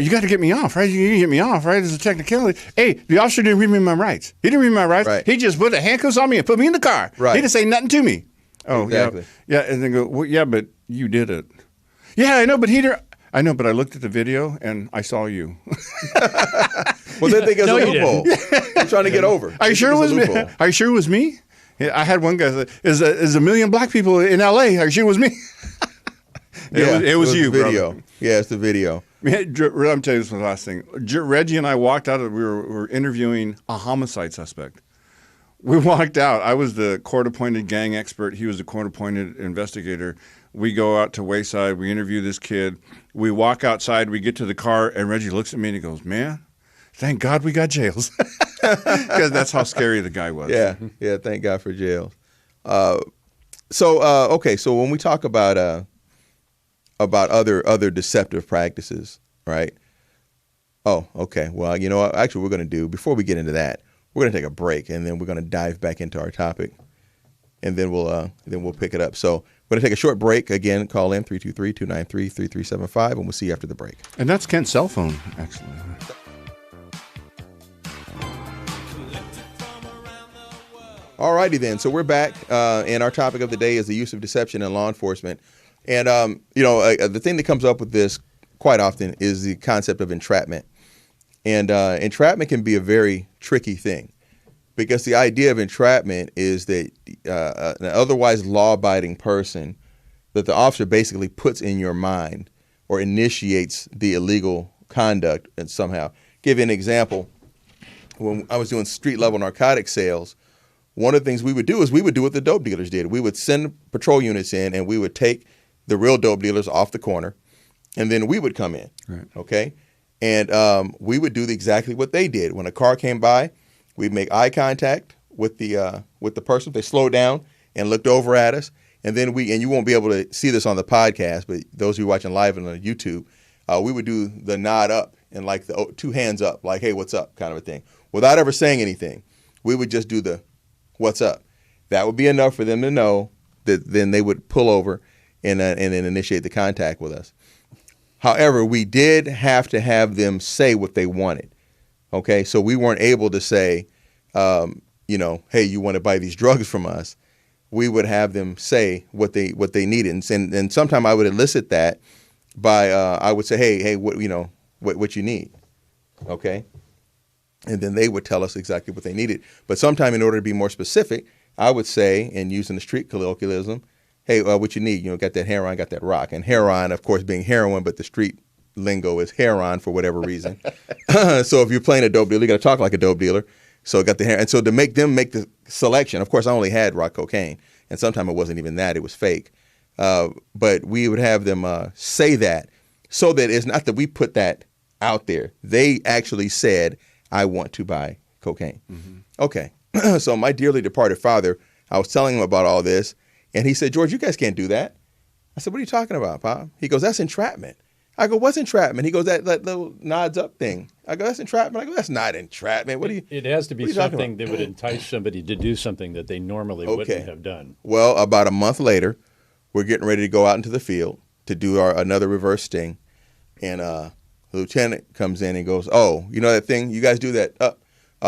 you got to get me off, right? You need to get me off, right? There's a technicality. Hey, the officer didn't read me my rights. He didn't read me my rights. Right. He just put the handcuffs on me and put me in the car. Right. He didn't say nothing to me. Oh, exactly. Yeah. And they go, well, yeah, but you did it. Yeah, I know, but I know, but I looked at the video and I saw you. Well, they think it's No, a you loophole. I'm trying to get over. Are you sure it was me? Are you sure it was me? I had one guy say, "Is a million black people in L.A.? Are you sure it was me?" It was you, the video. brother. Yeah, it's the video. I'm telling you this was the last thing. Reggie and I walked out. We were interviewing a homicide suspect. We walked out. I was the court-appointed gang expert. He was the court-appointed investigator. We go out to Wayside. We interview this kid. We walk outside. We get to the car, and Reggie looks at me and he goes, "Man, thank God we got jails," because that's how scary the guy was. Yeah. Thank God for jails. So when we talk about other deceptive practices, right? Oh, okay. Well, actually, we're going to do before we get into that, we're going to take a break, and then we're going to dive back into our topic, and then we'll pick it up. So we're going to take a short break. Again, call in 323-293-3375, and we'll see you after the break. And that's Kent's cell phone, actually. All righty then. So we're back, and our topic of the day is the use of deception in law enforcement. And the thing that comes up with this quite often is the concept of entrapment. And entrapment can be a very tricky thing because the idea of entrapment is that an otherwise law-abiding person that the officer basically puts in your mind or initiates the illegal conduct and somehow. Give you an example. When I was doing street-level narcotic sales, one of the things we would do is we would do what the dope dealers did. We would send patrol units in and we would take the real dope dealers off the corner, and then we would come in, right. Okay? And we would do exactly what they did. When a car came by, we'd make eye contact with the person. They slowed down and looked over at us, and then and you won't be able to see this on the podcast, but those who are watching live on YouTube, we would do the nod up and like the two hands up, like, hey, what's up, kind of a thing, without ever saying anything. We would just do the what's up. That would be enough for them to know that then they would pull over and then initiate the contact with us. However, we did have to have them say what they wanted. Okay, so we weren't able to say, hey, you want to buy these drugs from us. We would have them say what they needed, and sometimes I would elicit that by I would say, hey, what you need, okay, and then they would tell us exactly what they needed. But sometimes, in order to be more specific, I would say, and using the street colloquialism, hey, what you need? Got that heroin, got that rock. And heroin, of course, being heroin, but the street lingo is heroin for whatever reason. So if you're playing a dope dealer, you got to talk like a dope dealer. So I got the heroin. And so to make them make the selection, of course, I only had rock cocaine. And sometimes it wasn't even that. It was fake. But we would have them say that so that it's not that we put that out there. They actually said, I want to buy cocaine. Mm-hmm. Okay. So my dearly departed father, I was telling him about all this, and he said, George, you guys can't do that. I said, what are you talking about, Pop? He goes, that's entrapment. I go, what's entrapment? He goes, that little nods up thing. I go, that's entrapment. I go, that's not entrapment. What do you? It has to be something that would entice somebody to do something that they normally wouldn't have done. Well, about a month later, we're getting ready to go out into the field to do another reverse sting. And the lieutenant comes in and goes, oh, you know that thing? You guys do that?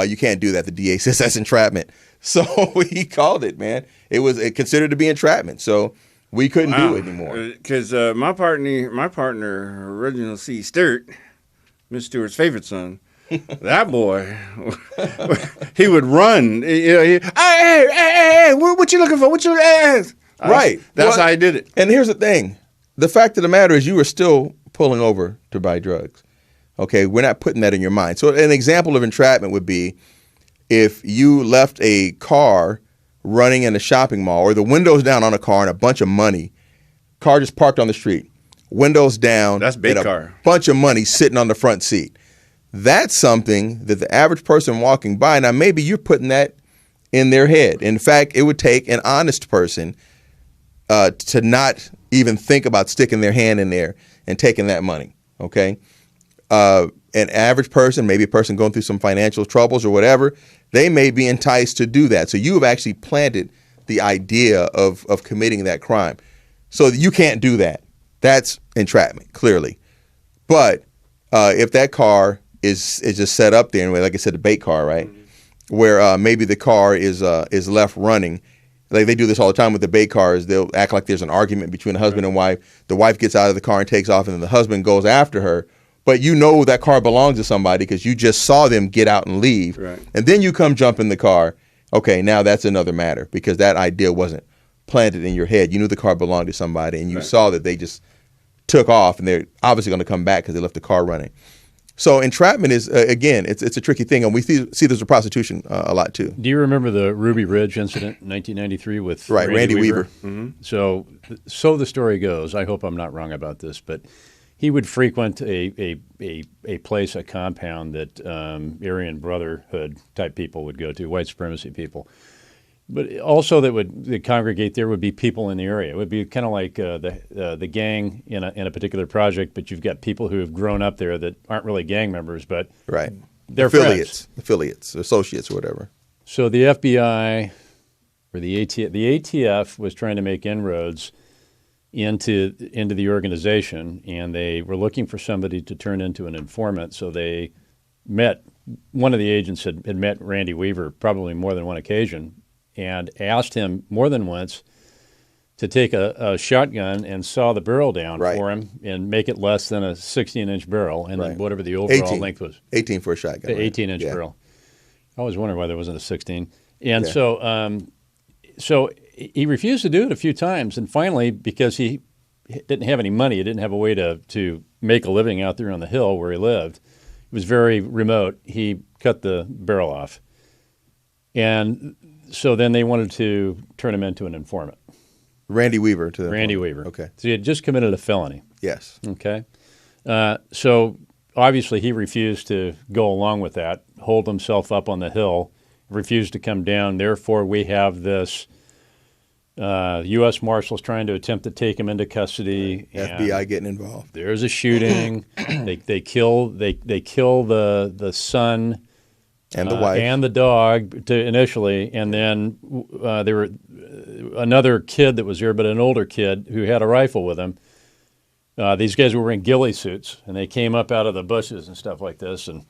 You can't do that. The DA says that's entrapment. So he called it, man. It was considered to be entrapment. So we couldn't do it anymore. Because my partner, Reginald C. Stewart, Miss Stewart's favorite son, that boy, he would run. Hey, what you looking for? What you ask? Right. That's how I did it. And here's the thing. The fact of the matter is you were still pulling over to buy drugs. Okay, we're not putting that in your mind. So an example of entrapment would be if you left a car running in a shopping mall or the windows down on a car and a bunch of money, car just parked on the street, windows down, that's big and car, a bunch of money sitting on the front seat. That's something that the average person walking by, now maybe you're putting that in their head. In fact, it would take an honest person to not even think about sticking their hand in there and taking that money, okay? An average person, maybe a person going through some financial troubles or whatever, they may be enticed to do that. So you have actually planted the idea of committing that crime. So you can't do that. That's entrapment, clearly. But if that car is just set up there, like I said, a bait car, right, where maybe the car is left running. Like they do this all the time with the bait cars. They'll act like there's an argument between a husband and wife. The wife gets out of the car and takes off, and then the husband goes after her. But you know that car belongs to somebody because you just saw them get out and leave. Right. And then you come jump in the car. Okay, now that's another matter because that idea wasn't planted in your head. You knew the car belonged to somebody, and you saw that they just took off, and they're obviously going to come back because they left the car running. So entrapment is, again, it's a tricky thing, and we see there's a prostitution a lot too. Do you remember the Ruby Ridge incident in 1993 with Randy Weaver? Mm-hmm. So the story goes, I hope I'm not wrong about this, but he would frequent a place, a compound that Aryan Brotherhood type people would go to, white supremacy people. But also that congregate there would be people in the area. It would be kind of like the gang in a particular project, but you've got people who have grown up there that aren't really gang members, but they're affiliates, associates, or whatever. So the FBI or the ATF was trying to make inroads into the organization, and they were looking for somebody to turn into an informant. So they one of the agents had met Randy Weaver probably more than one occasion, and asked him more than once to take a shotgun and saw the barrel down for him and make it less than a 16-inch barrel, and then whatever the overall length was. 18 for a shotgun. The 18-inch barrel. I always wondered why there wasn't a 16. And so he refused to do it a few times, and finally, because he didn't have any money, he didn't have a way to make a living out there on the hill where he lived. It was very remote. He cut the barrel off. And so then they wanted to turn him into an informant. Randy Weaver. Randy Weaver. Okay. So he had just committed a felony. Yes. Okay. So obviously he refused to go along with that, hold himself up on the hill, refused to come down. Therefore, we have this U.S. Marshals trying to attempt to take him into custody. FBI getting involved. There's a shooting. they kill the son and the wife and the dog initially, and then there were another kid that was there, but an older kid who had a rifle with him. These guys were wearing ghillie suits, and they came up out of the bushes and stuff like this. And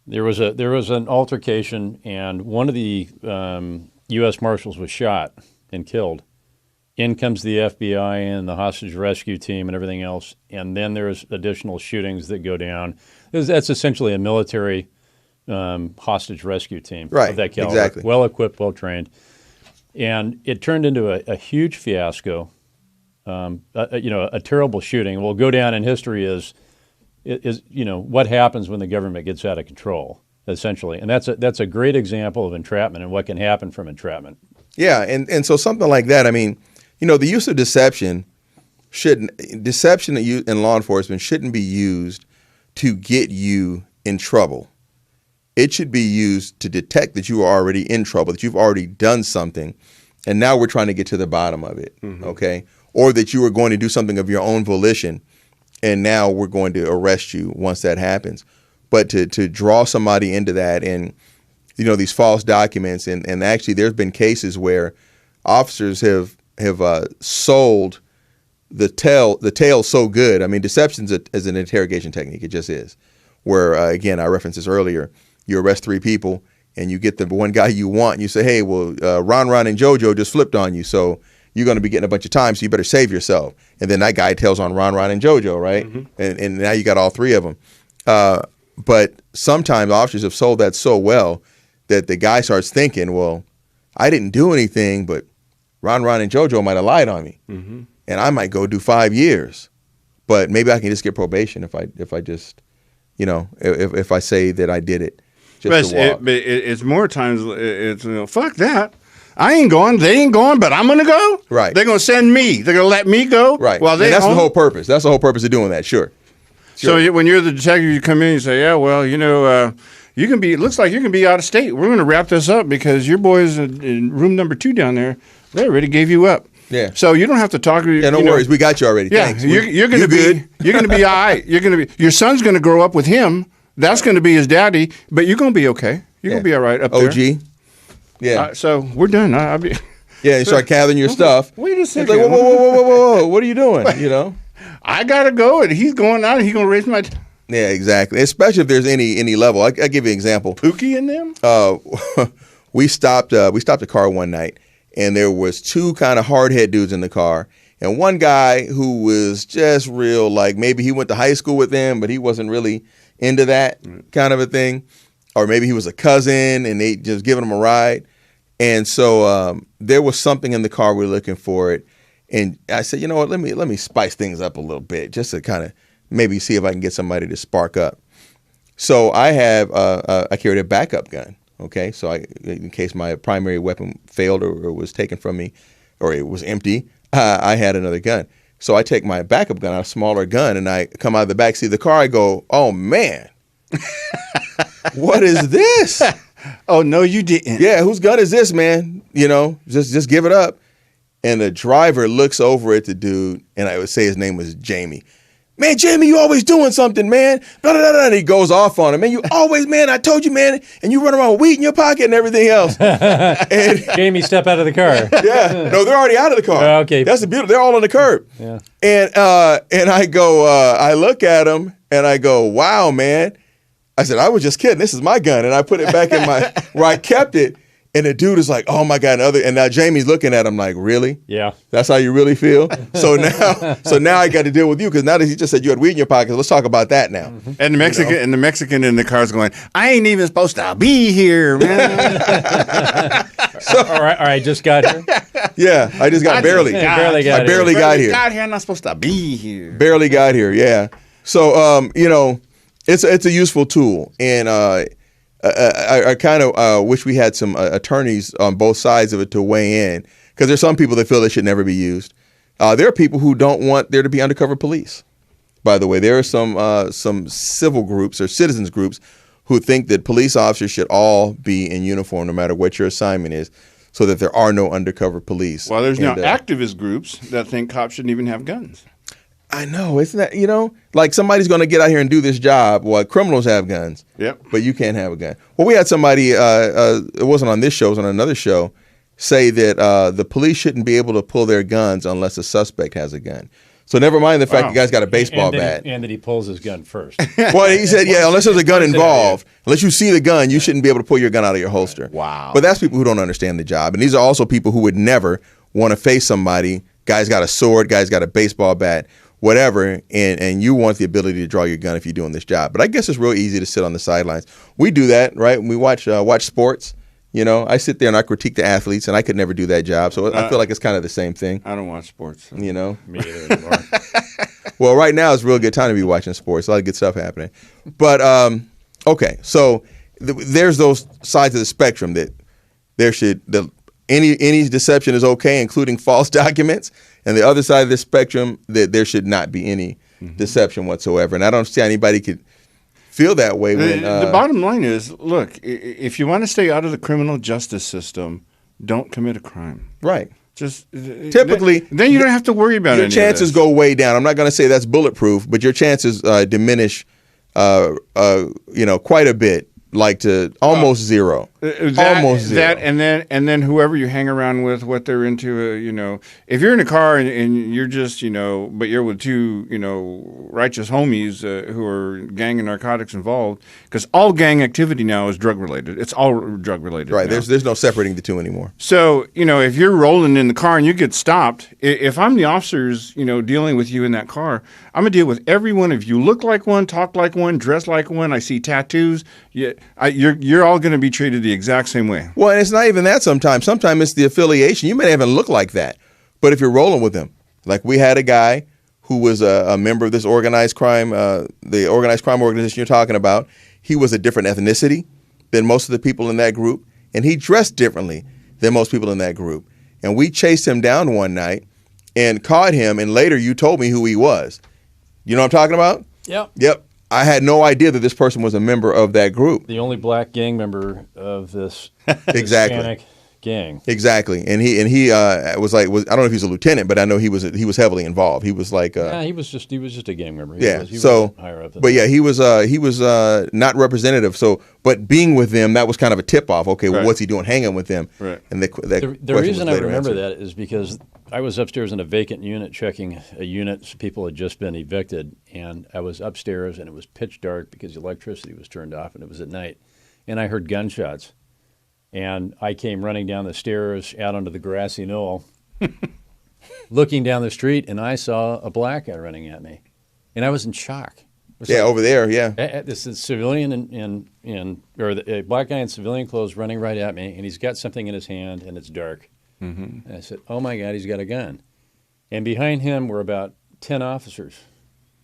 there was an altercation, and one of the U.S. Marshals was shot and killed. In comes the FBI and the hostage rescue team and everything else, and then there's additional shootings that go down. That's essentially a military hostage rescue team of that caliber. Exactly. Well equipped, well trained. And it turned into a huge fiasco, a terrible shooting. Will go down in history as what happens when the government gets out of control, essentially. And that's a great example of entrapment and what can happen from entrapment. Yeah, and so something like that, I mean, the use of deception in law enforcement shouldn't be used to get you in trouble. It should be used to detect that you are already in trouble, that you've already done something, and now we're trying to get to the bottom of it, okay? Or that you are going to do something of your own volition, and now we're going to arrest you once that happens. But to draw somebody into that and, these false documents, and actually there's been cases where officers have sold the tale so good. I mean, deception is an interrogation technique. It just is. Where, again, I referenced this earlier. You arrest 3 people, and you get the one guy you want, and you say, hey, well, Ron, and JoJo just flipped on you, so you're going to be getting a bunch of time, so you better save yourself. And then that guy tells on Ron, and JoJo, right? And now you got all 3 of them. But sometimes officers have sold that so well that the guy starts thinking, well, I didn't do anything, but Ron, and JoJo might have lied on me. And I might go do 5 years. But maybe I can just get probation if I just, if I say that I did it. It's more times it's fuck that. I ain't going. They ain't going, but I'm going to go. Right. They're going to send me. They're going to let me go. Right. Well, that's the whole purpose. That's the whole purpose of doing that. Sure. So when you're the detective, you come in and you say, yeah, well, you can be. It looks like you can be out of state. We're going to wrap this up because your boys in room number 2 down there, they already gave you up. Yeah. So you don't have to talk. Yeah, no worries. We got you already. Yeah. Thanks. You're going to be. You're going to be all right. Your son's going to grow up with him. That's going to be his daddy. But you're going to be okay. You're going to be all right up there. OG. Yeah. So we're done. Yeah, you start gathering your stuff. Wait a second. It's like, whoa. What are you doing? I got to go, and he's going out, and he's going to raise my... Yeah, exactly. Especially if there's any level. I'll give you an example. Pookie in them? We stopped a car one night, and there was 2 kind of hard-head dudes in the car, and one guy who was just real, like maybe he went to high school with them, but he wasn't really into that kind of a thing. Or maybe he was a cousin, and they just giving him a ride. And so there was something in the car, we were looking for it. And I said, you know what, let me spice things up a little bit just to kind of maybe see if I can get somebody to spark up. So I carried a backup gun, okay? So in case my primary weapon failed or was taken from me or it was empty, I had another gun. So I take my backup gun, a smaller gun, and I come out of the back seat of the car, I go, oh, man, what is this? Oh, no, you didn't. Yeah, whose gun is this, man? Just give it up. And the driver looks over at the dude, and I would say his name was Jamie. Man, Jamie, you always doing something, man. Blah, blah, blah, and he goes off on him. Man, you always, man, I told you, man, and you run around with weed in your pocket and everything else. And Jamie, step out of the car. Yeah. No, they're already out of the car. Okay. That's the beauty. They're all on the curb. Yeah. And I go, I look at him, and I go, wow, man. I said, I was just kidding. This is my gun. And I put it back in where I kept it. And the dude is like, oh, my God. And now Jamie's looking at him like, really? Yeah. That's how you really feel? So now I got to deal with you because now that he just said you had weed in your pocket, let's talk about that now. Mm-hmm. And the Mexican in the car is going, I ain't even supposed to be here, man. All right, just got here. Yeah, I just got barely. I barely got here. I'm not supposed to be here. Barely got here, yeah. So, it's a useful tool. And I kind of wish we had some attorneys on both sides of it to weigh in, because there's some people that feel they should never be used. There are people who don't want there to be undercover police. By the way, there are some civil groups or citizens groups who think that police officers should all be in uniform no matter what your assignment is, so that there are no undercover police. Well, there's now activist groups that think cops shouldn't even have guns. I know, isn't that, like somebody's going to get out here and do this job while criminals have guns. Yep. But you can't have a gun. Well, we had somebody, it wasn't on this show, it was on another show, say that the police shouldn't be able to pull their guns unless a suspect has a gun. So never mind the fact the guy's got a baseball bat. And that he pulls his gun first. Well, he said, yeah, unless there's a gun involved, unless you see the gun, you shouldn't be able to pull your gun out of your holster. Wow. But that's people who don't understand the job. And these are also people who would never want to face somebody. Guy's got a sword, guy's got a baseball bat, whatever, and you want the ability to draw your gun if you're doing this job. But I guess it's real easy to sit on the sidelines. We do that, right? When we watch sports, You know, I sit there and I critique the athletes, and I could never do that job. So I feel like it's kind of the same thing. I don't watch sports. So. You know? Me either anymore. Well, right now it's a real good time to be watching sports. A lot of good stuff happening. But, okay, so there's those sides of the spectrum that there should any deception is okay, including false documents, and the other side of the spectrum that there should not be any deception whatsoever. And I don't see how anybody could feel that way when the bottom line is, look, if you want to stay out of the criminal justice system, don't commit a crime. Right. Just typically, then you don't have to worry about it. Your chances go way down. I'm not going to say that's bulletproof, but your chances diminish, quite a bit. Like to almost zero, almost zero. That and then whoever you hang around with, what they're into, if you're in a car and you're just, but you're with two, righteous homies who are gang and narcotics involved, because all gang activity now is drug related. It's all drug related. Right. Now. There's no separating the two anymore. So if you're rolling in the car and you get stopped, if I'm the officers, dealing with you in that car, I'm gonna deal with every one of you. Look like one, talk like one, dress like one. I see tattoos. You're all going to be treated the exact same way. Well, and it's not even that sometimes. Sometimes it's the affiliation. You may not even look like that. But if you're rolling with them, like we had a guy who was a member of this organized crime, the organized crime organization you're talking about. He was a different ethnicity than most of the people in that group, and he dressed differently than most people in that group. And we chased him down one night and caught him, and later you told me who he was. You know what I'm talking about? Yep. I had no idea that this person was a member of that group. The only black gang member of this exactly. Hispanic gang. Exactly. And he was I don't know if he's a lieutenant, but I know he was heavily involved. He was like he was just a gang member. He was higher up. But yeah, he was not representative. So, but being with them, that was kind of a tip off. Okay, well, what's he doing hanging with them? Right. And the reason I remember that is because I was upstairs in a vacant unit checking a unit. People had just been evicted, and I was upstairs, and it was pitch dark because the electricity was turned off, and it was at night. And I heard gunshots, and I came running down the stairs out onto the grassy knoll, looking down the street, and I saw a black guy running at me, and I was in shock. Over there, yeah. This is civilian or a black guy in civilian clothes running right at me, and he's got something in his hand, and it's dark. Mm-hmm. And I said, "Oh my God, he's got a gun!" And behind him were about 10 officers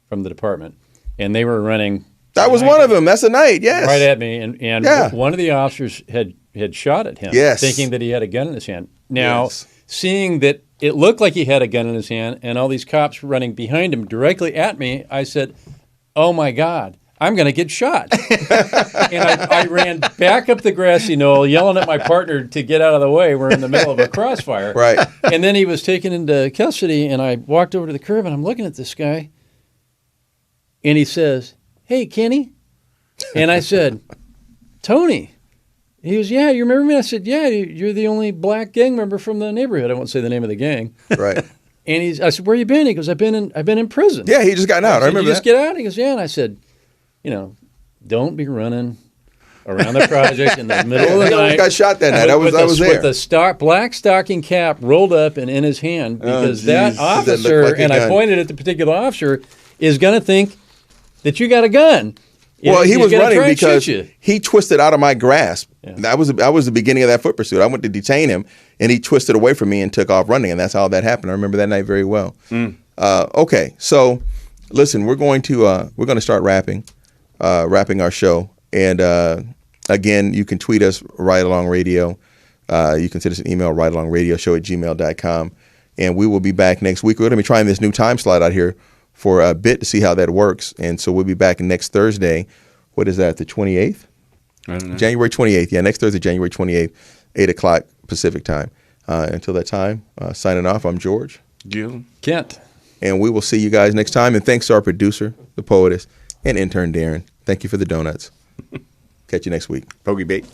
from the department, and they were running. That was one of them. That's the night, yes. Right at me, and one of the officers had shot at him, thinking that he had a gun in his hand. Now, seeing that it looked like he had a gun in his hand, and all these cops running behind him directly at me, I said, "Oh my God, I'm going to get shot." And I ran back up the grassy knoll, yelling at my partner to get out of the way. We're in the middle of a crossfire. Right. And then he was taken into custody, and I walked over to the curb, and I'm looking at this guy, and he says, "Hey, Kenny." And I said, "Tony." He goes, "Yeah, you remember me?" I said, "Yeah, you're the only black gang member from the neighborhood." I won't say the name of the gang. Right. And I said, "Where you been?" He goes, I've been in prison." Yeah, he just got out. I remember "You just get out?" He goes, "Yeah." And I said, don't be running around the project in the middle of the night. He got shot that night. I was there. With the black stocking cap rolled up and in his hand, because that officer, like and I pointed at the particular officer, is going to think that you got a gun. Well, he was running because he twisted out of my grasp. Yeah. That was the beginning of that foot pursuit. I went to detain him, and he twisted away from me and took off running, and that's how that happened. I remember that night very well. Okay, so listen, we're going to start wrapping our show, and again, you can tweet us Right Along Radio. You can send us an email, rightalongradioshow@gmail.com, and we will be back next week. We're going to be trying this new time slot out here for a bit to see how that works. And so we'll be back next Thursday. What is that, the 28th? I don't know. January 28th. Yeah, next Thursday, January 28th, 8 o'clock Pacific time. Until that time, signing off, I'm George. Gil. Kent. And we will see you guys next time. And thanks to our producer, the poetess, and intern Darren. Thank you for the donuts. Catch you next week. Pokey bait.